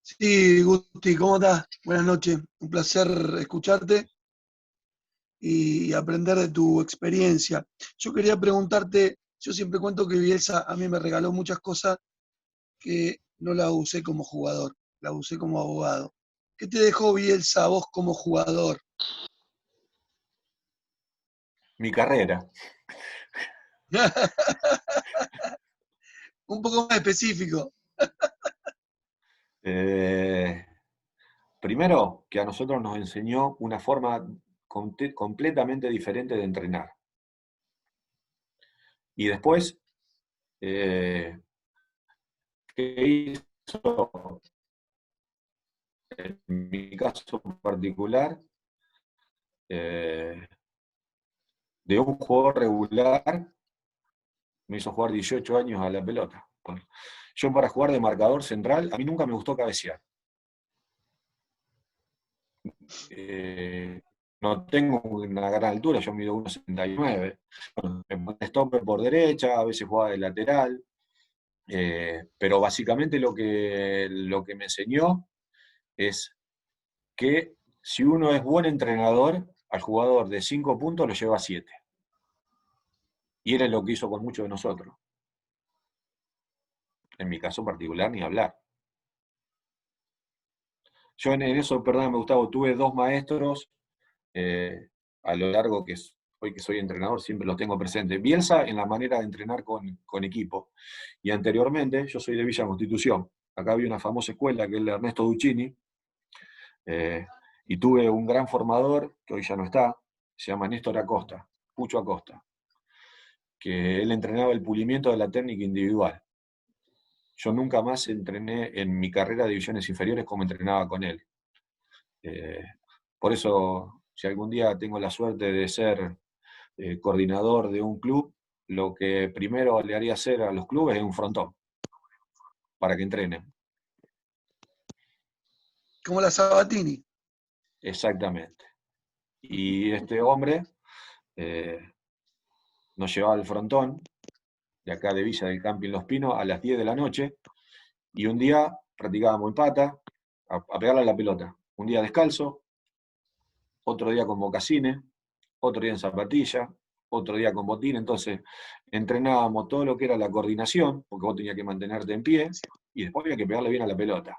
Sí, Gusti, ¿cómo estás? Buenas noches. Un placer escucharte y aprender de tu experiencia. Yo quería preguntarte, yo siempre cuento que Bielsa a mí me regaló muchas cosas que no las usé como jugador, las usé como abogado. ¿Qué te dejó Bielsa a vos como jugador? Mi carrera. Un poco más específico. Primero, que a nosotros nos enseñó una forma completamente diferente de entrenar. Y después, que hizo, en mi caso particular, de un jugador regular, me hizo jugar 18 años a la pelota. Yo para jugar de marcador central, a mí nunca me gustó cabecear. No tengo una gran altura, yo mido 1,79. Me ponía stopper por derecha, a veces jugaba de lateral, pero básicamente lo que me enseñó es que si uno es buen entrenador, al jugador de 5 puntos lo lleva a 7. Y era lo que hizo con muchos de nosotros. En mi caso particular, ni hablar. Yo en eso, perdóname Gustavo, tuve 2 maestros a lo largo que hoy que soy entrenador siempre los tengo presentes. Bielsa en la manera de entrenar con equipo. Y anteriormente, yo soy de Villa Constitución. Acá había una famosa escuela que es la Ernesto Duccini. Y tuve un gran formador, que hoy ya no está, se llama Néstor Acosta, Pucho Acosta, que él entrenaba el pulimiento de la técnica individual. Yo nunca más entrené en mi carrera de divisiones inferiores como entrenaba con él. Por eso, si algún día tengo la suerte de ser coordinador de un club, lo que primero le haría hacer a los clubes es un frontón, para que entrenen. Como la Sabatini. Exactamente. Y este hombre nos llevaba al frontón, de acá de Villa del Camping Los Pinos, a las 10 de la noche, y un día practicábamos en pata, a pegarle a la pelota. Un día descalzo, otro día con mocasines, otro día en zapatilla, otro día con botín. Entonces entrenábamos todo lo que era la coordinación, porque vos tenías que mantenerte en pie, y después había que pegarle bien a la pelota.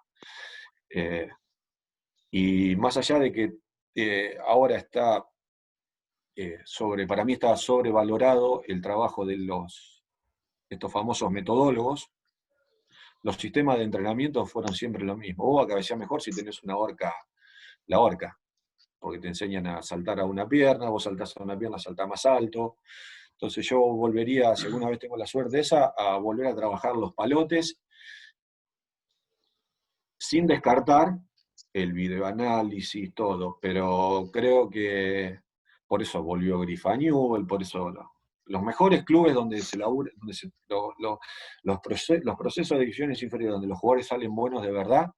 Y más allá de que ahora está para mí está sobrevalorado el trabajo de estos famosos metodólogos, los sistemas de entrenamiento fueron siempre lo mismo. Vos cabeceás mejor si tenés la horca, porque te enseñan a saltar a una pierna, vos saltás a una pierna, saltás más alto. Entonces yo volvería, si alguna vez tengo la suerte esa, a volver a trabajar los palotes, sin descartar el videoanálisis, todo, pero creo que por eso volvió Grifañuel, por eso los mejores clubes donde se labura, los procesos de divisiones inferiores, donde los jugadores salen buenos de verdad,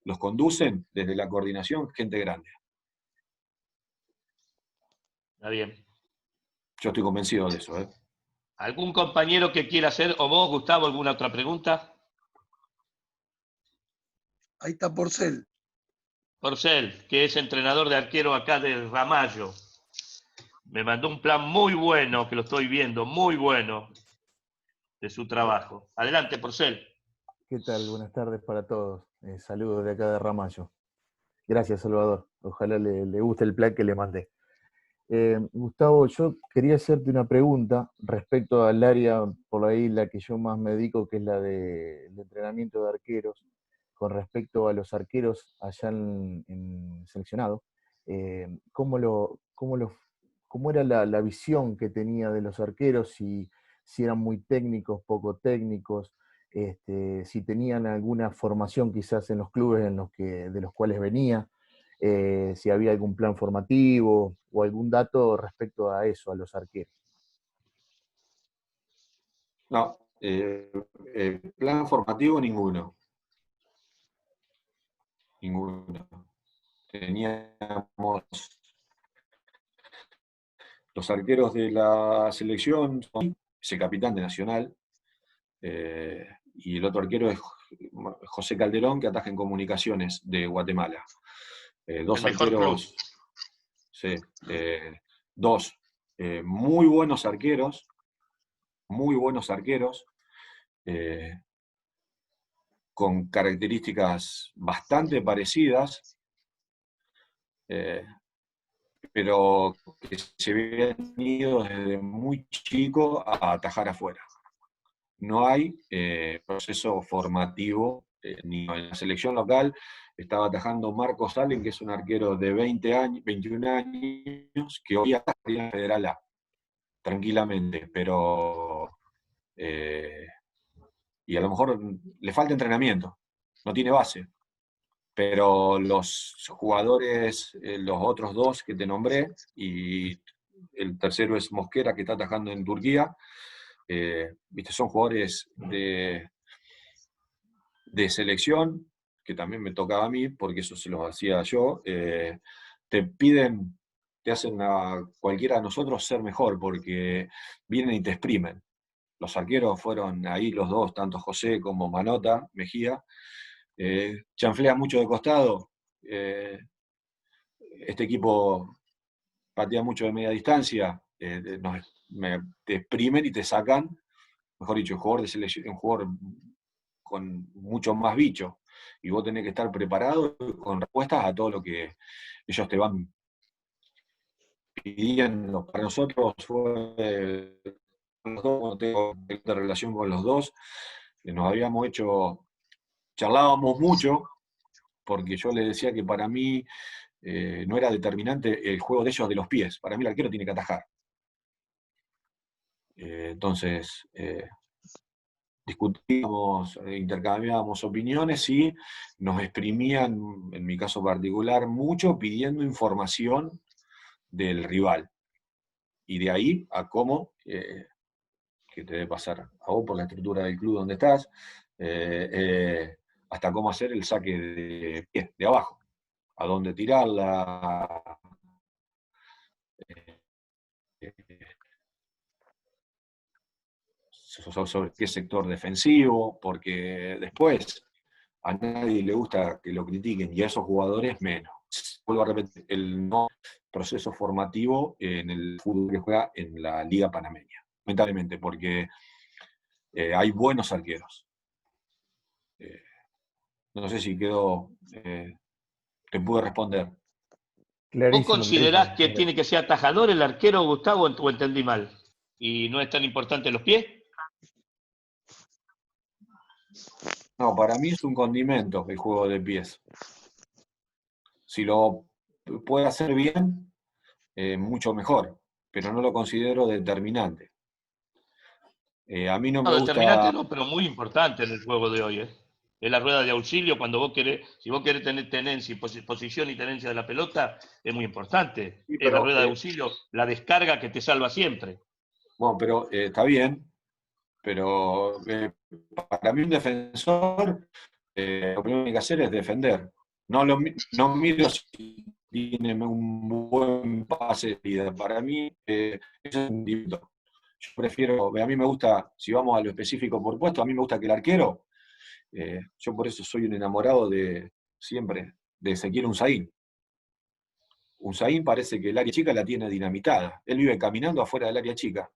los conducen desde la coordinación gente grande. Está bien. Yo estoy convencido de eso. ¿Algún compañero que quiera hacer, o vos, Gustavo, alguna otra pregunta? Ahí está Porcel. Porcel, que es entrenador de arquero acá del Ramallo. Me mandó un plan muy bueno, que lo estoy viendo, muy bueno, de su trabajo. Adelante, Porcel. ¿Qué tal? Buenas tardes para todos. Saludos de acá de Ramallo. Gracias, Salvador. Ojalá le guste el plan que le mandé. Gustavo, yo quería hacerte una pregunta respecto al área por ahí la que yo más me dedico, que es la del entrenamiento de arqueros, con respecto a los arqueros allá en seleccionado. ¿Cómo era la visión que tenía de los arqueros? Si eran muy técnicos, poco técnicos, si tenían alguna formación quizás en los clubes de los cuales venía, si había algún plan formativo o algún dato respecto a eso, a los arqueros. No, plan formativo ninguno. Ninguno. Teníamos los arqueros de la selección, ese capitán de Nacional, y el otro arquero es José Calderón, que ataja en Comunicaciones de Guatemala. Dos El mejor arqueros, club. sí, dos muy buenos arqueros, con características bastante parecidas, pero que se habían ido desde muy chico a atajar afuera. No hay proceso formativo, ni en la selección local. Estaba atajando Marcos Allen, que es un arquero de 21 años, que hoy ataja en Federal A, tranquilamente, pero y a lo mejor le falta entrenamiento, no tiene base. Pero los jugadores, los otros dos que te nombré, y el tercero es Mosquera, que está atajando en Turquía, ¿viste? Son jugadores de selección, que también me tocaba a mí, porque eso se los hacía yo, te hacen a cualquiera de nosotros ser mejor, porque vienen y te exprimen. Los arqueros fueron ahí los dos, tanto José como Manota, Mejía, chanflean mucho de costado, este equipo patea mucho de media distancia, te exprimen y te sacan, mejor dicho, un jugador de selección, un jugador con mucho más bicho, y vos tenés que estar preparado con respuestas a todo lo que ellos te van pidiendo. Para nosotros fue, los dos, cuando tengo esta relación con los dos, nos habíamos charlábamos mucho, porque yo le decía que para mí no era determinante el juego de ellos de los pies, para mí el arquero tiene que atajar. Entonces, discutíamos, intercambiábamos opiniones y nos exprimían, en mi caso particular, mucho pidiendo información del rival. Y de ahí a cómo, que te debe pasar a vos por la estructura del club donde estás, hasta cómo hacer el saque de pie, de abajo, a dónde tirarla, sobre qué sector defensivo, porque después a nadie le gusta que lo critiquen y a esos jugadores menos. Vuelvo a repetir, el no proceso formativo en el fútbol que juega en la Liga Panameña, lamentablemente, porque hay buenos arqueros. No sé si te pude responder. ¿Vos Clarísimo, considerás clarísimo. que tiene que ser atajador el arquero, Gustavo, o entendí mal? ¿Y no es tan importante los pies? No, para mí es un condimento el juego de pies. Si lo puede hacer bien, mucho mejor, pero no lo considero determinante. A mí no No, me determinante gusta, no, pero muy importante en el juego de hoy, ¿eh? Es la rueda de auxilio cuando vos querés, si vos querés tener tenencia, posición y tenencia de la pelota, es muy importante. sí, Es la pero, rueda de auxilio, la descarga que te salva siempre. bueno, pero está bien, pero para mí un defensor lo primero que tiene que hacer es defender. No miro si tiene un buen pase de vida. Para mí eso es un divino. Yo prefiero, a mí me gusta, si vamos a lo específico por puesto, a mí me gusta que el arquero, yo por eso soy un enamorado siempre de Ezequiel Unzaín. Unzaín parece que el área chica la tiene dinamitada. Él vive caminando afuera del área chica.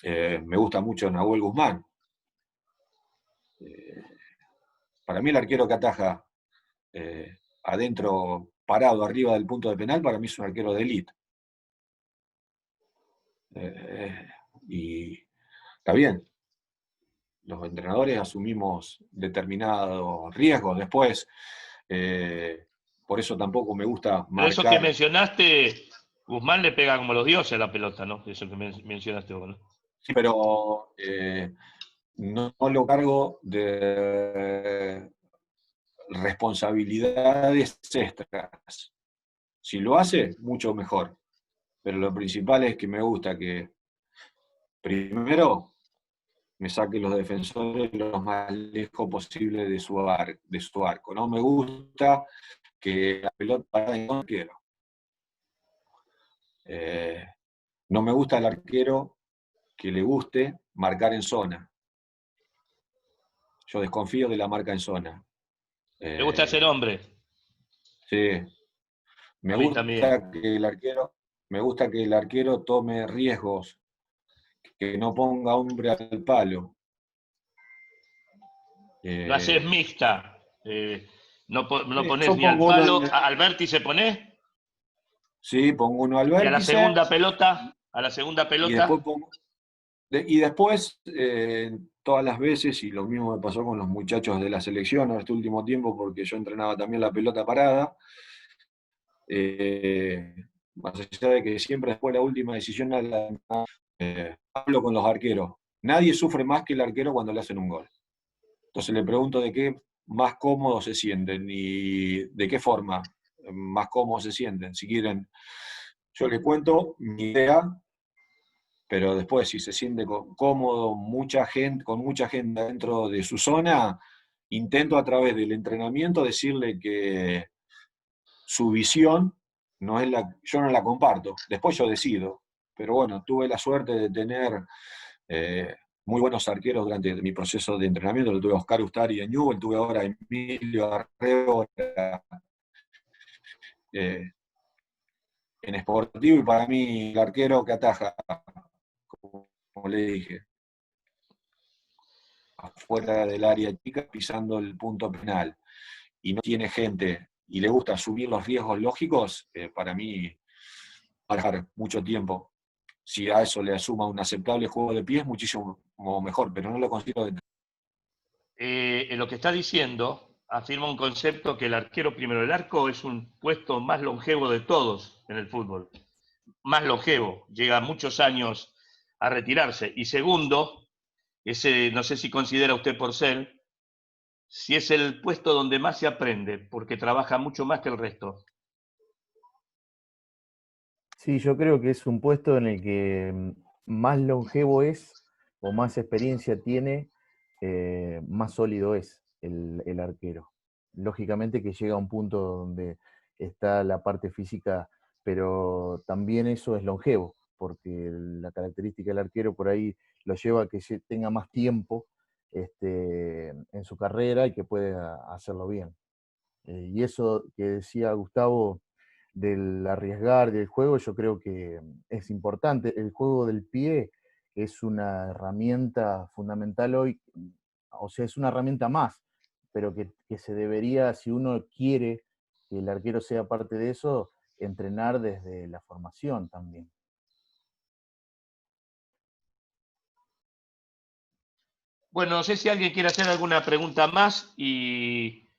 Me gusta mucho Nahuel Guzmán. Para mí el arquero que ataja adentro, parado, arriba del punto de penal, para mí es un arquero de élite. Y está bien, los entrenadores asumimos determinados riesgos. Después, por eso tampoco me gusta Pero eso que marcar. mencionaste, Guzmán le pega como los dioses a la pelota, ¿no? Eso que mencionaste vos, ¿no? Sí, pero no lo cargo de responsabilidades extras. Si lo hace, mucho mejor. Pero lo principal es que me gusta que primero me saque los defensores lo más lejos posible de su arco. No me gusta que la pelota vaya en arquero. No me gusta el arquero que le guste marcar en zona. Yo desconfío de la marca en zona. ¿Te gusta ser hombre? Sí, A mí también. me gusta que el arquero tome riesgos, que no ponga hombre al palo. La haces mixta. No ponés Yo ni al pongo uno palo. ¿Al vértice ponés? sí, pongo uno al Y vértice a la segunda y después pelota, pongo, y después todas las veces, y lo mismo me pasó con los muchachos de la selección en este último tiempo, porque yo entrenaba también la pelota parada, más allá de que siempre después la última decisión hablo con los arqueros. Nadie sufre más que el arquero cuando le hacen un gol. Entonces le pregunto de qué más cómodos se sienten y de qué forma más cómodos se sienten. Si quieren, yo les cuento mi idea, pero después si se siente cómodo, con mucha gente dentro de su zona, intento a través del entrenamiento decirle que su visión yo no la comparto, después yo decido. Pero bueno, tuve la suerte de tener muy buenos arqueros durante mi proceso de entrenamiento. Lo tuve a Oscar Ustari en Newell, tuve ahora a Emilio Arreo en Sportivo, y para mí el arquero que ataja, como le dije, afuera del área chica, pisando el punto penal, y no tiene gente, y le gusta asumir los riesgos lógicos, para mí va a dejar mucho tiempo. Si a eso le asuma un aceptable juego de pies, muchísimo mejor, pero no lo considero en lo que está diciendo, afirma un concepto que el arquero, primero, el arco es un puesto más longevo de todos en el fútbol. Más longevo, llega muchos años a retirarse. Y segundo, no sé si considera usted por ser, si es el puesto donde más se aprende, porque trabaja mucho más que el resto. Sí, yo creo que es un puesto en el que más longevo es o más experiencia tiene, más sólido es el arquero. Lógicamente que llega a un punto donde está la parte física, pero también eso es longevo, porque la característica del arquero por ahí lo lleva a que tenga más tiempo en su carrera y que puede hacerlo bien. Y eso que decía Gustavo del arriesgar del juego, yo creo que es importante. El juego del pie es una herramienta fundamental hoy, o sea, es una herramienta más, pero que se debería, si uno quiere que el arquero sea parte de eso, entrenar desde la formación también. Bueno, no sé si alguien quiere hacer alguna pregunta más y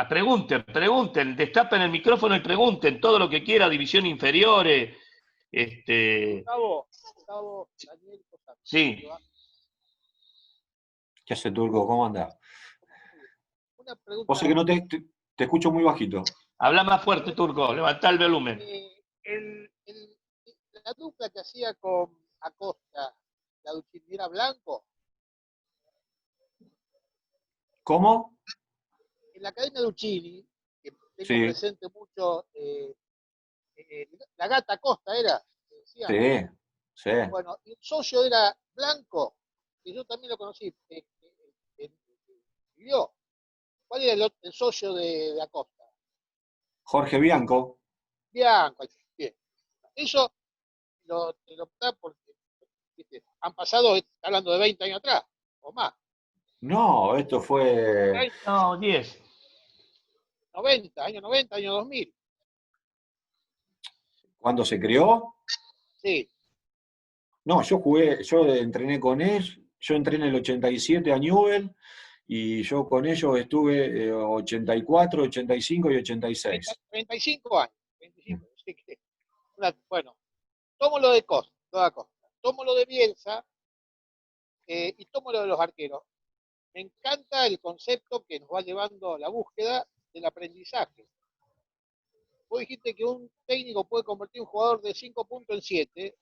pregunten, destapen el micrófono y pregunten todo lo que quiera, división inferiores. Gustavo, Daniel Cosano. Sí. ¿Qué hace, Turco? ¿Cómo anda? Una pregunta. Vos sé que no te escucho muy bajito. Habla más fuerte, Turco, levantá el volumen. La dupla que hacía con Acosta, la Duchini, ¿era Blanco? ¿Cómo? En la Academia Duchini, que tengo Sí. presente mucho, la Gata Acosta era, Sí, sí. Bueno, el socio era Blanco, que yo también lo conocí, vivió. ¿Cuál era el socio de Acosta? Jorge Bianco. Bianco, bien. Eso te lo da porque, ¿viste? Han pasado, está hablando de 20 años atrás, o más. No, esto fue... No, 10. 90, año 90, año 2000. ¿Cuándo se creó? Sí. No, yo entrené con él, yo entré en el 87 a Newell y yo con ellos estuve 84, 85 y 86. 35 años. 25, así que, bueno, tomo lo de Costa, tomo lo de Bielsa y tomo lo de los arqueros. Me encanta el concepto que nos va llevando a la búsqueda del aprendizaje. Vos dijiste que un técnico puede convertir un jugador de 5 puntos en 7,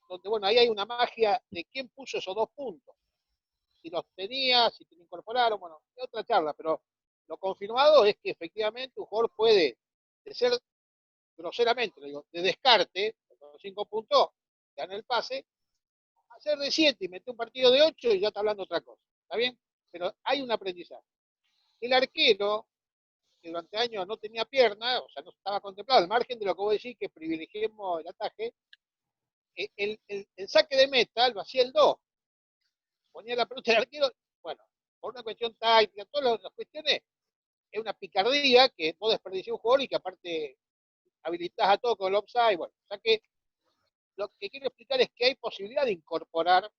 donde, bueno, ahí hay una magia de quién puso esos 2 puntos. Si los tenía, si te lo incorporaron, bueno, es otra charla, pero lo confirmado es que efectivamente un jugador puede, de ser groseramente, digo, de descarte, con los 5 puntos, gana el pase, hacer de 7 y meter un partido de 8 y ya está hablando otra cosa. ¿Está bien? Pero hay un aprendizaje. El arquero, que durante años no tenía pierna, o sea, no estaba contemplado, al margen de lo que vos decís, que privilegiemos el ataque, el saque de meta lo hacía el 2. Ponía la pelota del arquero, bueno, por una cuestión táctica, todas las cuestiones, es una picardía que vos desperdiciás un jugador y que aparte habilitás a todo con el offside, bueno, o sea que lo que quiero explicar es que hay posibilidad de incorporar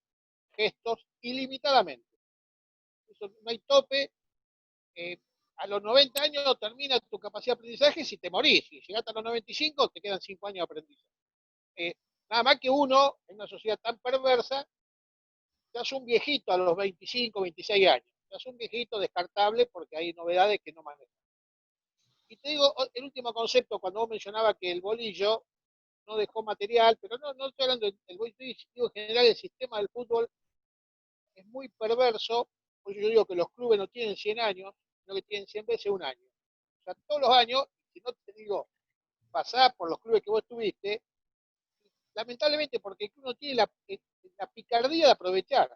gestos ilimitadamente. Eso, no hay tope. A los 90 años termina tu capacidad de aprendizaje si te morís. Si llegaste a los 95, te quedan 5 años de aprendizaje. Nada más que uno, en una sociedad tan perversa, te hace un viejito a los 25, 26 años. Te hace un viejito descartable porque hay novedades que no manejas. Y te digo, el último concepto, cuando vos mencionabas que el bolillo no dejó material, pero no estoy hablando del bolillo, digo, en general el sistema del fútbol es muy perverso, porque yo digo que los clubes no tienen 100 años, sino que tienen 100 veces un año. O sea, todos los años, si no te digo, pasar por los clubes que vos tuviste, lamentablemente porque uno tiene la picardía de aprovechar.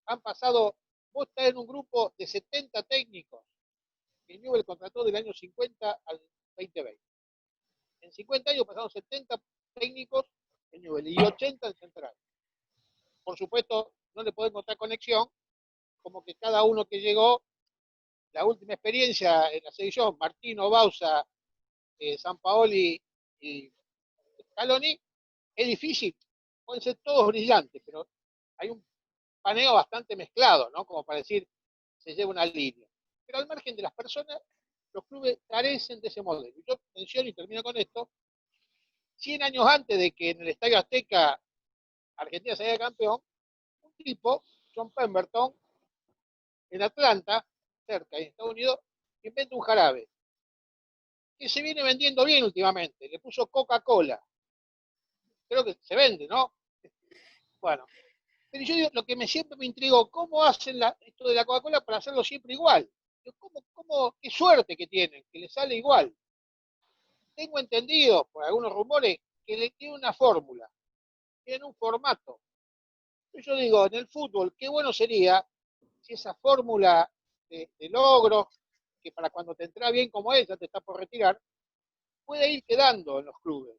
Han pasado, vos estás en un grupo de 70 técnicos que Newell contrató del año 50 al 2020. En 50 años pasaron 70 técnicos en Newell y 80 en Central. Por supuesto, no le podés encontrar conexión, como que cada uno que llegó, la última experiencia en la selección, Martino, Bausa, Sampaoli y Scaloni, es difícil, pueden ser todos brillantes, pero hay un paneo bastante mezclado, ¿no? Como para decir, se lleva una línea. Pero al margen de las personas, los clubes carecen de ese modelo. Y yo menciono y termino con esto, 100 años antes de que en el Estadio Azteca Argentina saliera campeón, un tipo, John Pemberton, en Atlanta, cerca de Estados Unidos, inventa un jarabe que se viene vendiendo bien últimamente. Le puso Coca-Cola. Creo que se vende, ¿no? Bueno, pero yo digo, lo que siempre me intrigó, ¿cómo hacen esto de la Coca-Cola para hacerlo siempre igual? Qué suerte que tienen, que les sale igual. Tengo entendido, por algunos rumores, que le tiene una fórmula, tiene un formato. Yo digo, en el fútbol, qué bueno sería si esa fórmula de logros, que para cuando te entra bien como ella, te está por retirar, puede ir quedando en los clubes.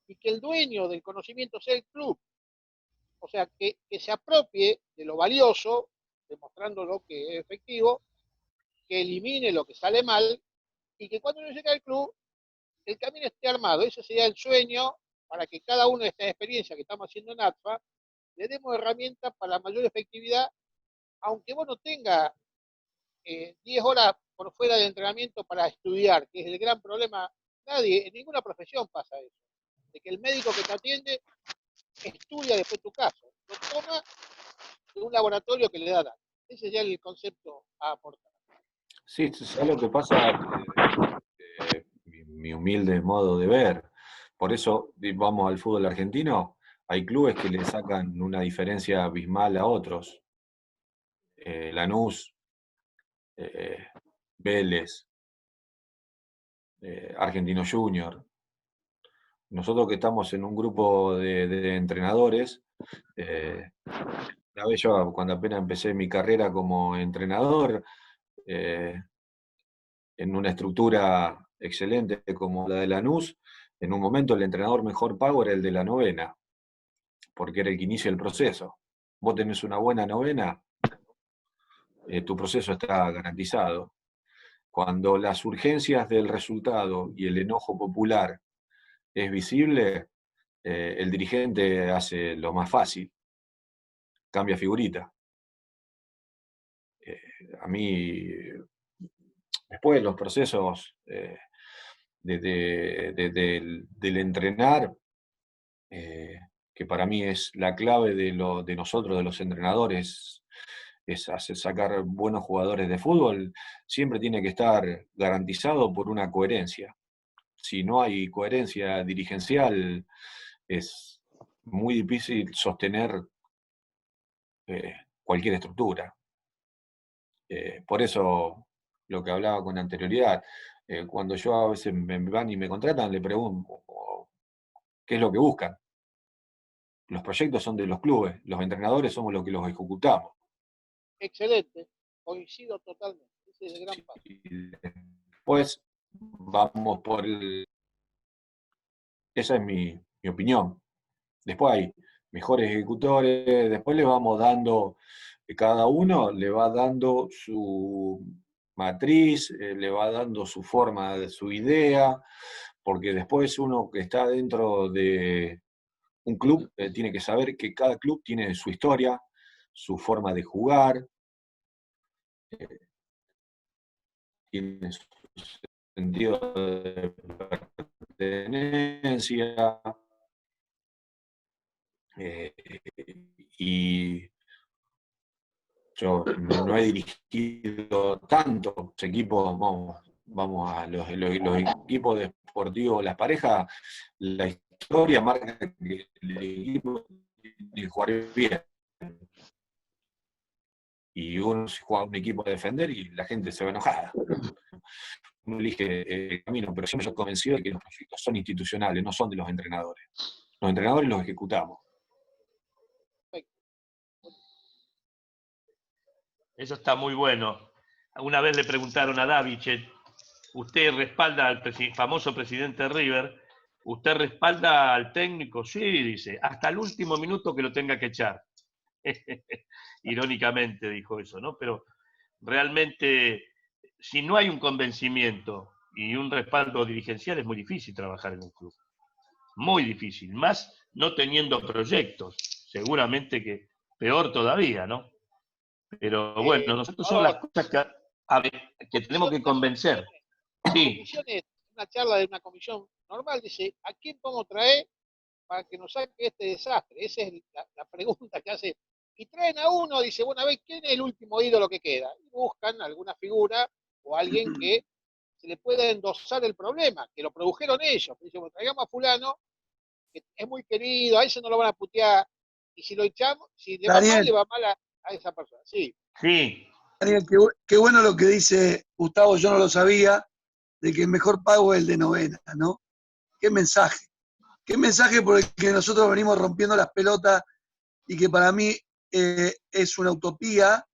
Y que el dueño del conocimiento sea el club. O sea, que se apropie de lo valioso, demostrando lo que es efectivo, que elimine lo que sale mal, y que cuando uno llega al club, el camino esté armado. Ese sería el sueño para que cada una de estas experiencias que estamos haciendo en ATFA le demos herramientas para la mayor efectividad, aunque vos no tengas 10 horas por fuera de entrenamiento para estudiar, que es el gran problema. Nadie, en ninguna profesión pasa eso. De que el médico que te atiende estudia después tu caso, lo toma de un laboratorio que le da datos. Ese es ya el concepto a aportar. Sí, ¿sabes lo que pasa? Mi humilde modo de ver. Por eso vamos al fútbol argentino. Hay clubes que le sacan una diferencia abismal a otros. Lanús, Vélez, Argentino Junior. Nosotros que estamos en un grupo de entrenadores, una vez yo cuando apenas empecé mi carrera como entrenador, en una estructura excelente como la de Lanús, en un momento el entrenador mejor pago era el de la novena, porque era el que inicia el proceso. Vos tenés una buena novena, tu proceso está garantizado. Cuando las urgencias del resultado y el enojo popular es visible, el dirigente hace lo más fácil, cambia figurita. A mí, después los procesos del entrenar, que para mí es la clave de nosotros, de los entrenadores, es hacer sacar buenos jugadores de fútbol, siempre tiene que estar garantizado por una coherencia. Si no hay coherencia dirigencial, es muy difícil sostener cualquier estructura. Por eso, lo que hablaba con anterioridad, cuando yo a veces me van y me contratan, le pregunto, ¿qué es lo que buscan? Los proyectos son de los clubes, los entrenadores somos los que los ejecutamos. Excelente, coincido totalmente. Ese es el gran paso. Y después vamos por el... Esa es mi opinión. Después hay mejores ejecutores, después le vamos dando, cada uno le va dando su matriz, le va dando su forma, su idea, porque después uno que está dentro de un club tiene que saber que cada club tiene su historia, su forma de jugar, tiene su sentido de pertenencia, y yo no he dirigido tantos equipos, vamos a los equipos deportivos, las parejas, la historia marca que el equipo tiene que jugar bien. Y uno se juega un equipo a defender y la gente se va enojada. Uno elige el camino, pero siempre yo convencido de que los proyectos son institucionales, no son de los entrenadores. Los entrenadores los ejecutamos. Eso está muy bueno. Una vez le preguntaron a Davichet, ¿usted respalda al famoso presidente River? ¿Usted respalda al técnico? Sí, dice, hasta el último minuto que lo tenga que echar. Irónicamente dijo eso, ¿no? Pero realmente, si no hay un convencimiento y un respaldo dirigencial, es muy difícil trabajar en un club. Muy difícil. Más no teniendo proyectos. Seguramente que peor todavía, ¿no? Pero bueno, nosotros son las cosas que tenemos que convencer. Sí. Una charla de una comisión normal dice, ¿a quién podemos traer para que nos saque este desastre? Esa es la pregunta que hace. Y traen a uno, dice, bueno, a ver, ¿quién es el último ídolo que queda? Y buscan alguna figura o alguien que se le pueda endosar el problema, que lo produjeron ellos. Dicen, bueno, traigamos a fulano, que es muy querido, a ese no lo van a putear, y si lo echamos, si le va mal, le va mal a esa persona. Sí. Sí. Daniel, qué bueno lo que dice Gustavo, yo no lo sabía, de que el mejor pago es el de novena, ¿no? Qué mensaje. Qué mensaje por el que nosotros venimos rompiendo las pelotas y que para mí es una utopía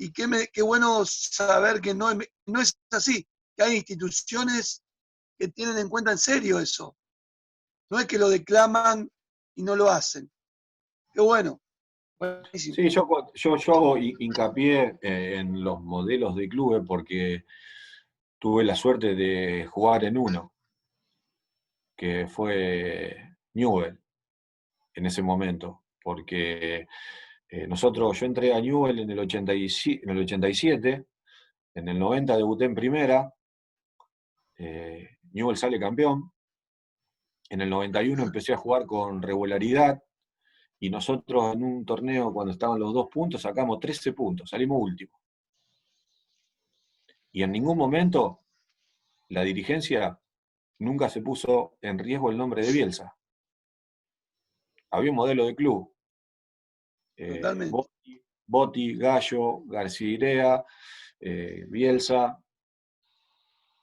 Y qué bueno saber que no es así, que hay instituciones que tienen en cuenta en serio eso. No es que lo declaman y no lo hacen. Qué bueno. Buenísimo. Sí, yo hago hincapié en los modelos de clubes porque tuve la suerte de jugar en uno, que fue Newell en ese momento, porque yo entré a Newell en el 87, en el 90 debuté en primera, Newell sale campeón, en el 91 empecé a jugar con regularidad, y nosotros en un torneo cuando estaban los 2 puntos sacamos 13 puntos, salimos último. Y en ningún momento la dirigencia nunca se puso en riesgo el nombre de Bielsa. Había un modelo de club. Totalmente. Botti, Gallo, Garcirea, Bielsa,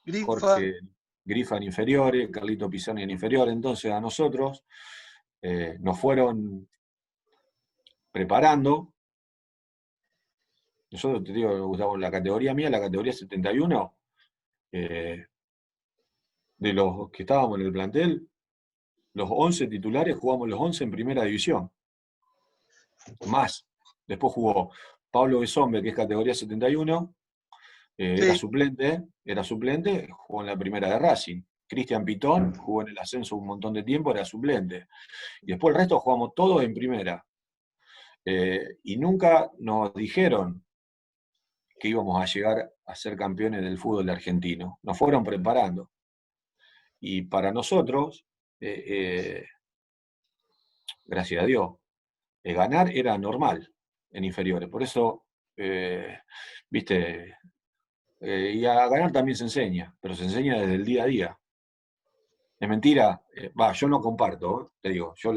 Grifa. Jorge Grifa en inferiores, Carlito Pisani en inferiores. Entonces a nosotros nos fueron preparando. Nosotros, te digo, Gustavo, la categoría mía, la categoría 71, de los que estábamos en el plantel, los 11 titulares jugamos los 11 en primera división. Más. Después jugó Pablo Besombe, que es categoría 71, era suplente, jugó en la primera de Racing. Cristian Pitón jugó en el ascenso un montón de tiempo, era suplente. Y después el resto jugamos todos en primera. Y nunca nos dijeron que íbamos a llegar a ser campeones del fútbol argentino. Nos fueron preparando. Y para nosotros, gracias a Dios, ganar era normal en inferiores. Por eso, viste, y a ganar también se enseña, pero se enseña desde el día a día. Es mentira, yo no comparto, te digo, yo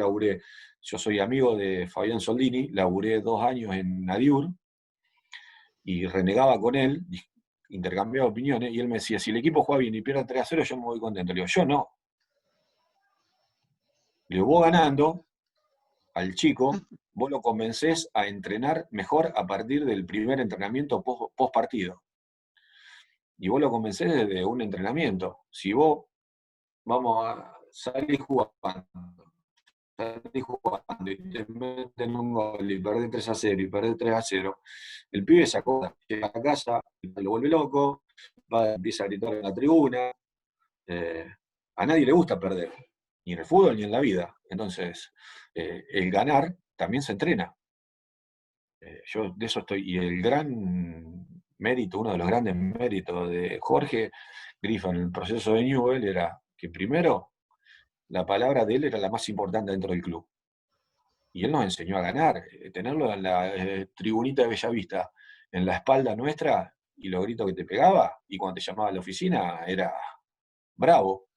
soy amigo de Fabián Soldini, laburé 2 años en Nadiur y renegaba con él, intercambiaba opiniones, y él me decía, si el equipo juega bien y pierde 3-0, yo me voy contento. Le digo, yo no. Le digo, vos ganando al chico, vos lo convencés a entrenar mejor a partir del primer entrenamiento post partido. Y vos lo convencés desde un entrenamiento. Si vos vamos a salir jugando y te meten un gol y perdés 3-0 y perdés 3-0, el pibe se acuerda, llega a casa, lo vuelve loco, empieza a gritar en la tribuna. A nadie le gusta perder, ni en el fútbol ni en la vida. Entonces, el ganar también se entrena. Yo de eso estoy, y el gran mérito, uno de los grandes méritos de Jorge Grifa en el proceso de Newell era que primero la palabra de él era la más importante dentro del club. Y él nos enseñó a ganar, tenerlo en la tribunita de Bellavista, en la espalda nuestra, y los gritos que te pegaba, y cuando te llamaba a la oficina era bravo.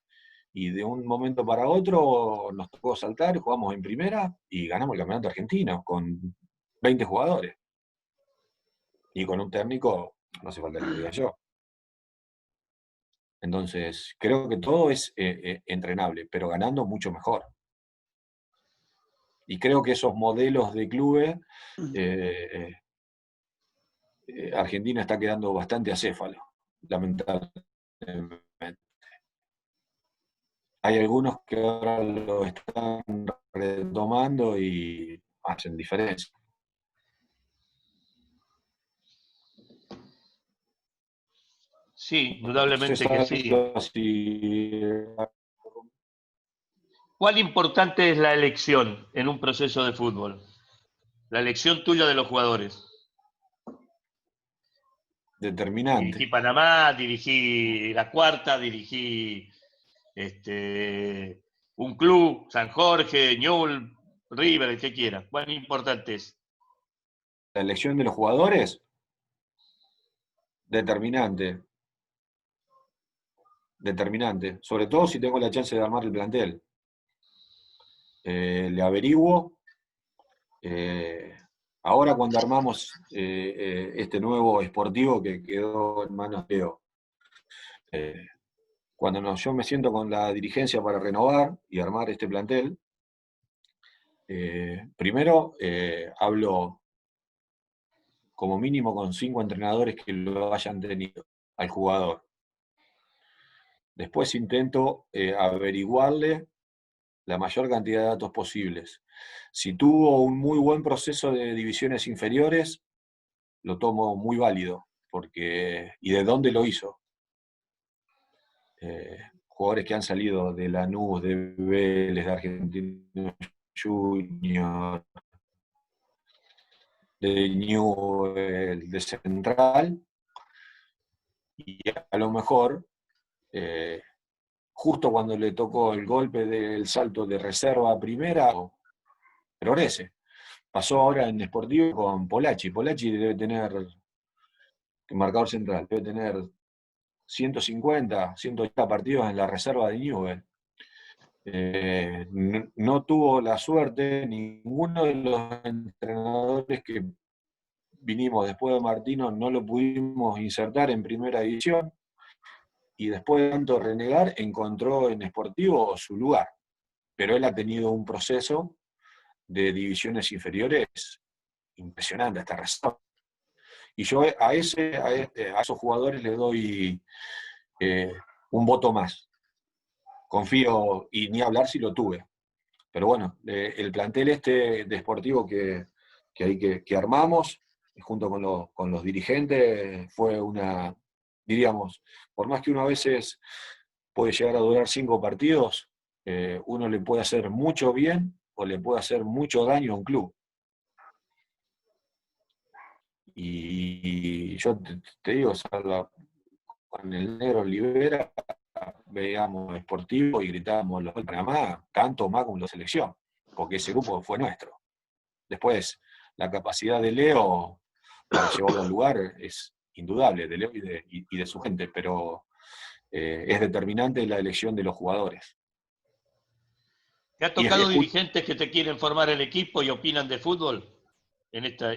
Y de un momento para otro nos tocó saltar, jugamos en primera y ganamos el campeonato argentino con 20 jugadores. Y con un técnico, no hace falta que lo diga yo. Entonces, creo que todo es entrenable, pero ganando mucho mejor. Y creo que esos modelos de clubes, Argentina está quedando bastante acéfalo, lamentablemente. Hay algunos que ahora lo están retomando y hacen diferencia. Sí, indudablemente que sí. Si... ¿Cuán importante es la elección en un proceso de fútbol? La elección tuya de los jugadores. Determinante. Dirigí Panamá, dirigí La Cuarta, dirigí un club, San Jorge, Newell, River, el que quiera. ¿Cuán importante es? La elección de los jugadores, determinante. Determinante. Sobre todo si tengo la chance de armar el plantel. Le averiguo. Ahora cuando armamos este nuevo esportivo que quedó en manos de Leo, cuando yo me siento con la dirigencia para renovar y armar este plantel, primero hablo como mínimo con 5 entrenadores que lo hayan tenido al jugador. Después intento averiguarle la mayor cantidad de datos posibles. Si tuvo un muy buen proceso de divisiones inferiores, lo tomo muy válido, ¿y de dónde lo hizo? Jugadores que han salido de Lanús, de Vélez, de Argentinos Juniors, de Newell's, de Central, y a lo mejor, justo cuando le tocó el golpe del salto de reserva a primera, progrese. Pasó ahora en Sportivo con Polacci. Polacci debe tener, marcador central, debe tener 150, 180 partidos en la reserva de Newell's. No tuvo la suerte, ninguno de los entrenadores que vinimos después de Martino no lo pudimos insertar en primera división, y después de tanto renegar encontró en Sportivo su lugar, pero él ha tenido un proceso de divisiones inferiores impresionante hasta reserva. Y yo a esos jugadores le doy un voto más. Confío, y ni hablar si lo tuve. Pero bueno, el plantel de Sportivo que armamos, junto con los dirigentes, fue diríamos, por más que uno a veces puede llegar a durar 5 partidos, uno le puede hacer mucho bien o le puede hacer mucho daño a un club. Y yo te digo, Salva, con el negro Olivera veíamos Sportivo y gritábamos los de Panamá, tanto más como la selección, porque ese grupo fue nuestro. Después, la capacidad de Leo para llevarlo al lugar es indudable, de Leo y de su gente, pero es determinante la elección de los jugadores. ¿Te ha tocado dirigentes que te quieren formar el equipo y opinan de fútbol en esta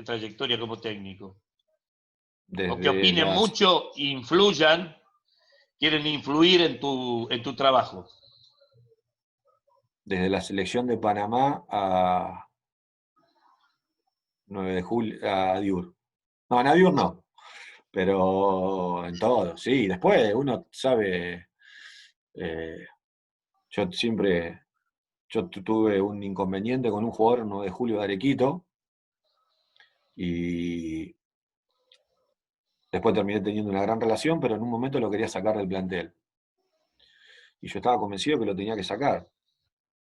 trayectoria como técnico? O que opinen mucho, influyan, quieren influir en tu trabajo. Desde la selección de Panamá a 9 de julio, a Diur. No, a Diur no, pero en todo, sí. Después uno sabe, yo tuve un inconveniente con un jugador 9 de julio de Arequito, y después terminé teniendo una gran relación, pero en un momento lo quería sacar del plantel. Y yo estaba convencido que lo tenía que sacar.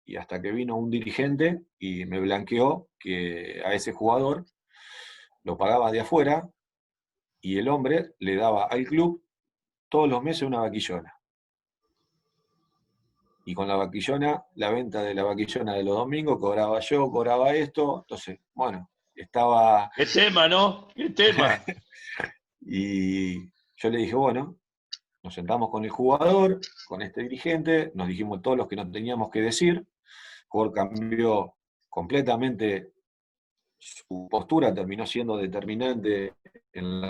Y hasta que vino un dirigente y me blanqueó que a ese jugador lo pagaba de afuera, y el hombre le daba al club todos los meses una vaquillona. Y con la vaquillona, la venta de la vaquillona de los domingos, cobraba yo, cobraba esto. Entonces, bueno, estaba... ¡Qué tema, ¿no? ¡Qué tema! Y yo le dije, bueno, nos sentamos con el jugador, con este dirigente, nos dijimos todos los que nos teníamos que decir. El jugador cambió completamente su postura, terminó siendo determinante en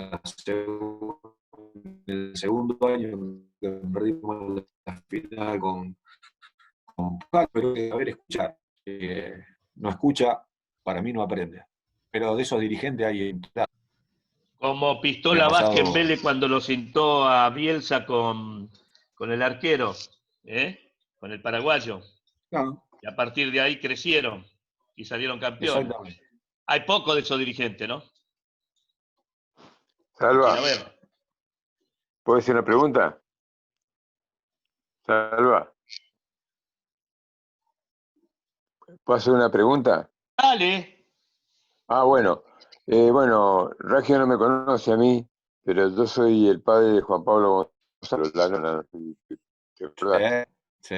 el segundo año que perdimos la final con Pac, pero hay que saber escuchar. No escucha, para mí no aprende. Pero de esos dirigentes hay... Como Pistola Vázquez en Vélez cuando lo sentó a Bielsa con el arquero, con el paraguayo. No. Y a partir de ahí crecieron y salieron campeones. Exactamente. Hay poco de esos dirigentes, ¿no? Salva, ¿puedo hacer una pregunta? Salva, ¿puedo hacer una pregunta? Dale. Bueno. Bueno, Ragio no me conoce a mí, pero yo soy el padre de Juan Pablo Gonzalo Lalona. Sí.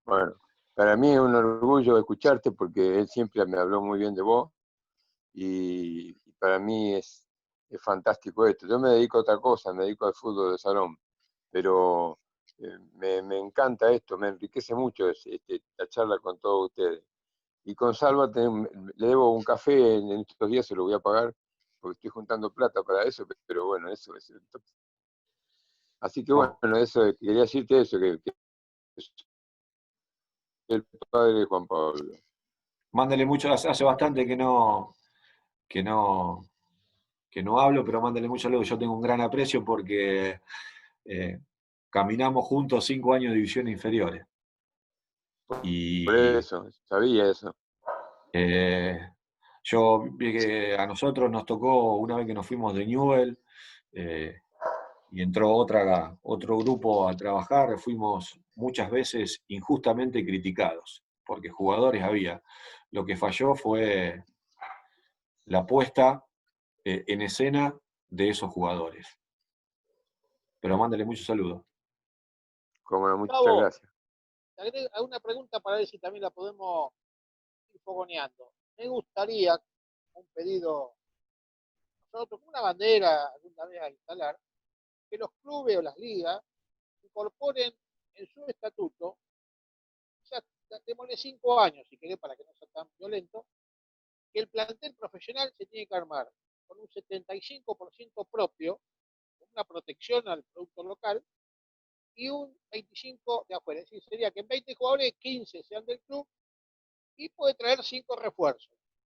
Bueno, para mí es un orgullo escucharte porque él siempre me habló muy bien de vos, y para mí es fantástico esto. Yo me dedico a otra cosa, me dedico al fútbol de salón, pero me encanta esto, me enriquece mucho la charla con todos ustedes. Y con Salva le debo un café en estos días, se lo voy a pagar, porque estoy juntando plata para eso, pero bueno, eso es. Así que bueno, eso, quería decirte eso, que el padre de Juan Pablo. Mándale mucho, hace bastante que no que no hablo, pero mándale mucho saludo. Yo tengo un gran aprecio porque caminamos juntos 5 años de divisiones inferiores. Por Y eso, sabía eso. yo vi que a nosotros nos tocó, una vez que nos fuimos de Newell, y entró otro grupo a trabajar, fuimos muchas veces injustamente criticados, porque jugadores había. Lo que falló fue la puesta en escena de esos jugadores. Pero mándale muchos saludos. Como no, muchas Gustavo, gracias. te agrego una pregunta para ver si también la podemos ir fogoneando. Me gustaría, un pedido, nosotros, como una bandera alguna vez a instalar, que los clubes o las ligas incorporen en su estatuto, ya démosle 5 años, si querés, para que no sea tan violento, que el plantel profesional se tiene que armar con un 75% propio, con una protección al producto local, y un 25% de afuera. Es decir, sería que en 20 jugadores, 15 sean del club y puede traer 5 refuerzos.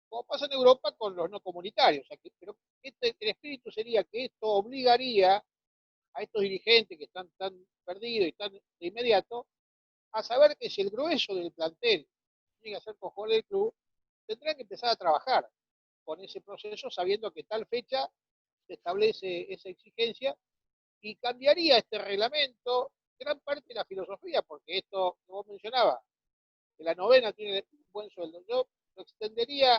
Como pasa en Europa con los no comunitarios. O sea, pero el espíritu sería que esto obligaría a estos dirigentes que están tan perdidos y tan de inmediato a saber que si el grueso del plantel tiene que hacer con jugadores del club, tendrán que empezar a trabajar con ese proceso sabiendo que tal fecha se establece esa exigencia y cambiaría este reglamento gran parte de la filosofía, porque esto que vos mencionabas, que la novena tiene un buen sueldo, yo lo extendería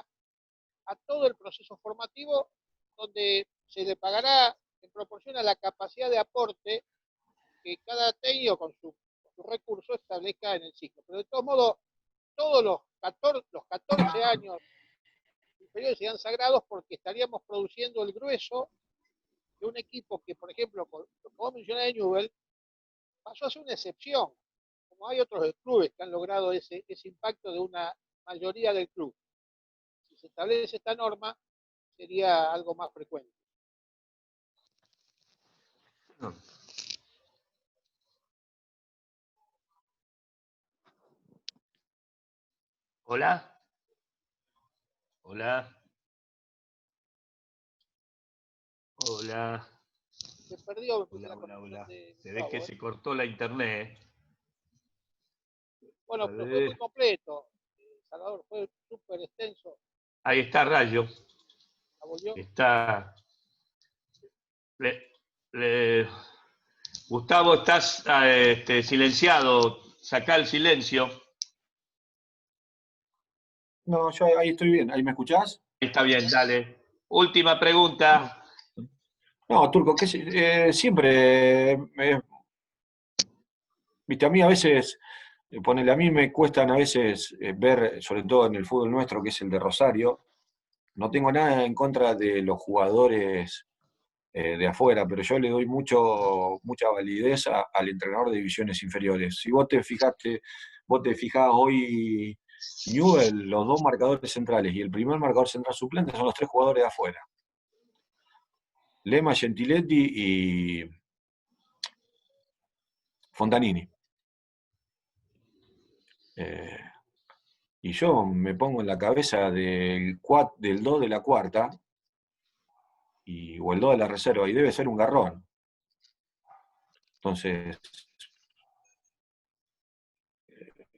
a todo el proceso formativo donde se le pagará en proporción a la capacidad de aporte que cada técnico con su recurso establezca en el ciclo. Pero de todos modos, todos los 14 años inferiores serían sagrados porque estaríamos produciendo el grueso de un equipo que, por ejemplo, como mencioné de Newell, pasó a ser una excepción, como hay otros clubes que han logrado ese impacto de una mayoría del club. Si se establece esta norma, sería algo más frecuente. Hola. Hola. Hola. Se perdió Hola, la hola, conexión hola. de Se ve que Gustavo, se cortó la internet. Bueno, A pero fue muy ver. completo. Salvador, fue súper extenso. Ahí está Rayo. ¿La volvió? Está. Gustavo, estás silenciado. Sacá el silencio. No, yo ahí estoy bien. ¿Ahí me escuchás? Está bien, dale. Última pregunta. No, Turco, siempre, viste, a mí a veces, ponele, a mí me cuestan a veces ver, sobre todo en el fútbol nuestro, que es el de Rosario, no tengo nada en contra de los jugadores de afuera, pero yo le doy mucha validez al entrenador de divisiones inferiores. Si vos te fijás hoy, Newell, los 2 marcadores centrales y el primer marcador central suplente son los 3 jugadores de afuera. Lema, Gentiletti y Fontanini. Y yo me pongo en la cabeza del 2 de la cuarta o el 2 de la reserva, y debe ser un garrón. Entonces,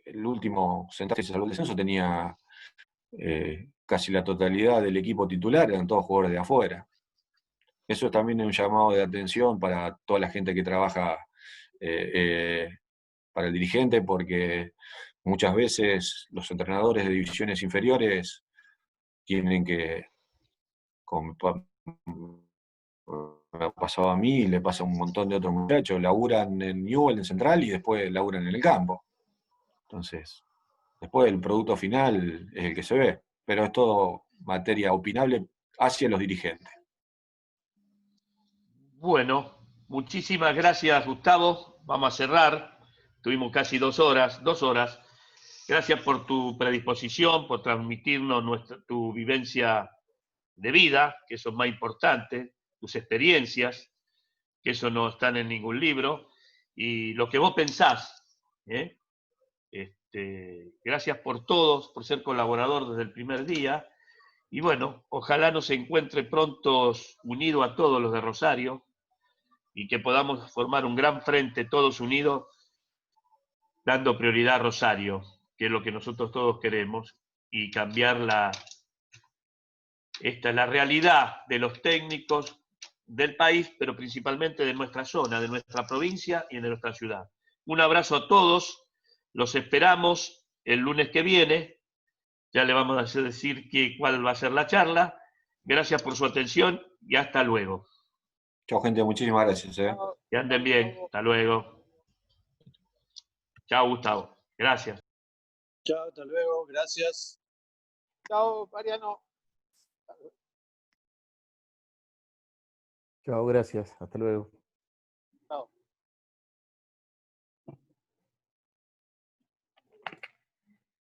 el último central que se salvó el descenso tenía casi la totalidad del equipo titular, eran todos jugadores de afuera. Eso también es un llamado de atención para toda la gente que trabaja para el dirigente, porque muchas veces los entrenadores de divisiones inferiores tienen que, como me ha pasado a mí y le pasa a un montón de otros muchachos, laburan en Newell, en Central, y después laburan en el campo. Entonces, después el producto final es el que se ve, pero es todo materia opinable hacia los dirigentes. Bueno, muchísimas gracias, Gustavo. Vamos a cerrar. Tuvimos casi 2 horas, 2 horas. Gracias por tu predisposición, por transmitirnos tu vivencia de vida, que eso es más importante, tus experiencias, que eso no están en ningún libro, y lo que vos pensás. Gracias por todos, por ser colaborador desde el primer día, Y bueno, ojalá nos encuentre pronto unido a todos los de Rosario y que podamos formar un gran frente todos unidos, dando prioridad a Rosario, que es lo que nosotros todos queremos, y cambiar la realidad de los técnicos del país, pero principalmente de nuestra zona, de nuestra provincia y de nuestra ciudad. Un abrazo a todos, los esperamos el lunes que viene, ya le vamos a decir cuál va a ser la charla. Gracias por su atención y hasta luego. Chao, gente, muchísimas gracias. Chao, Que anden bien, hasta luego. Chao, Gustavo. Gracias. Chao, hasta luego, gracias. chao, Mariano. Chao, gracias. Hasta luego.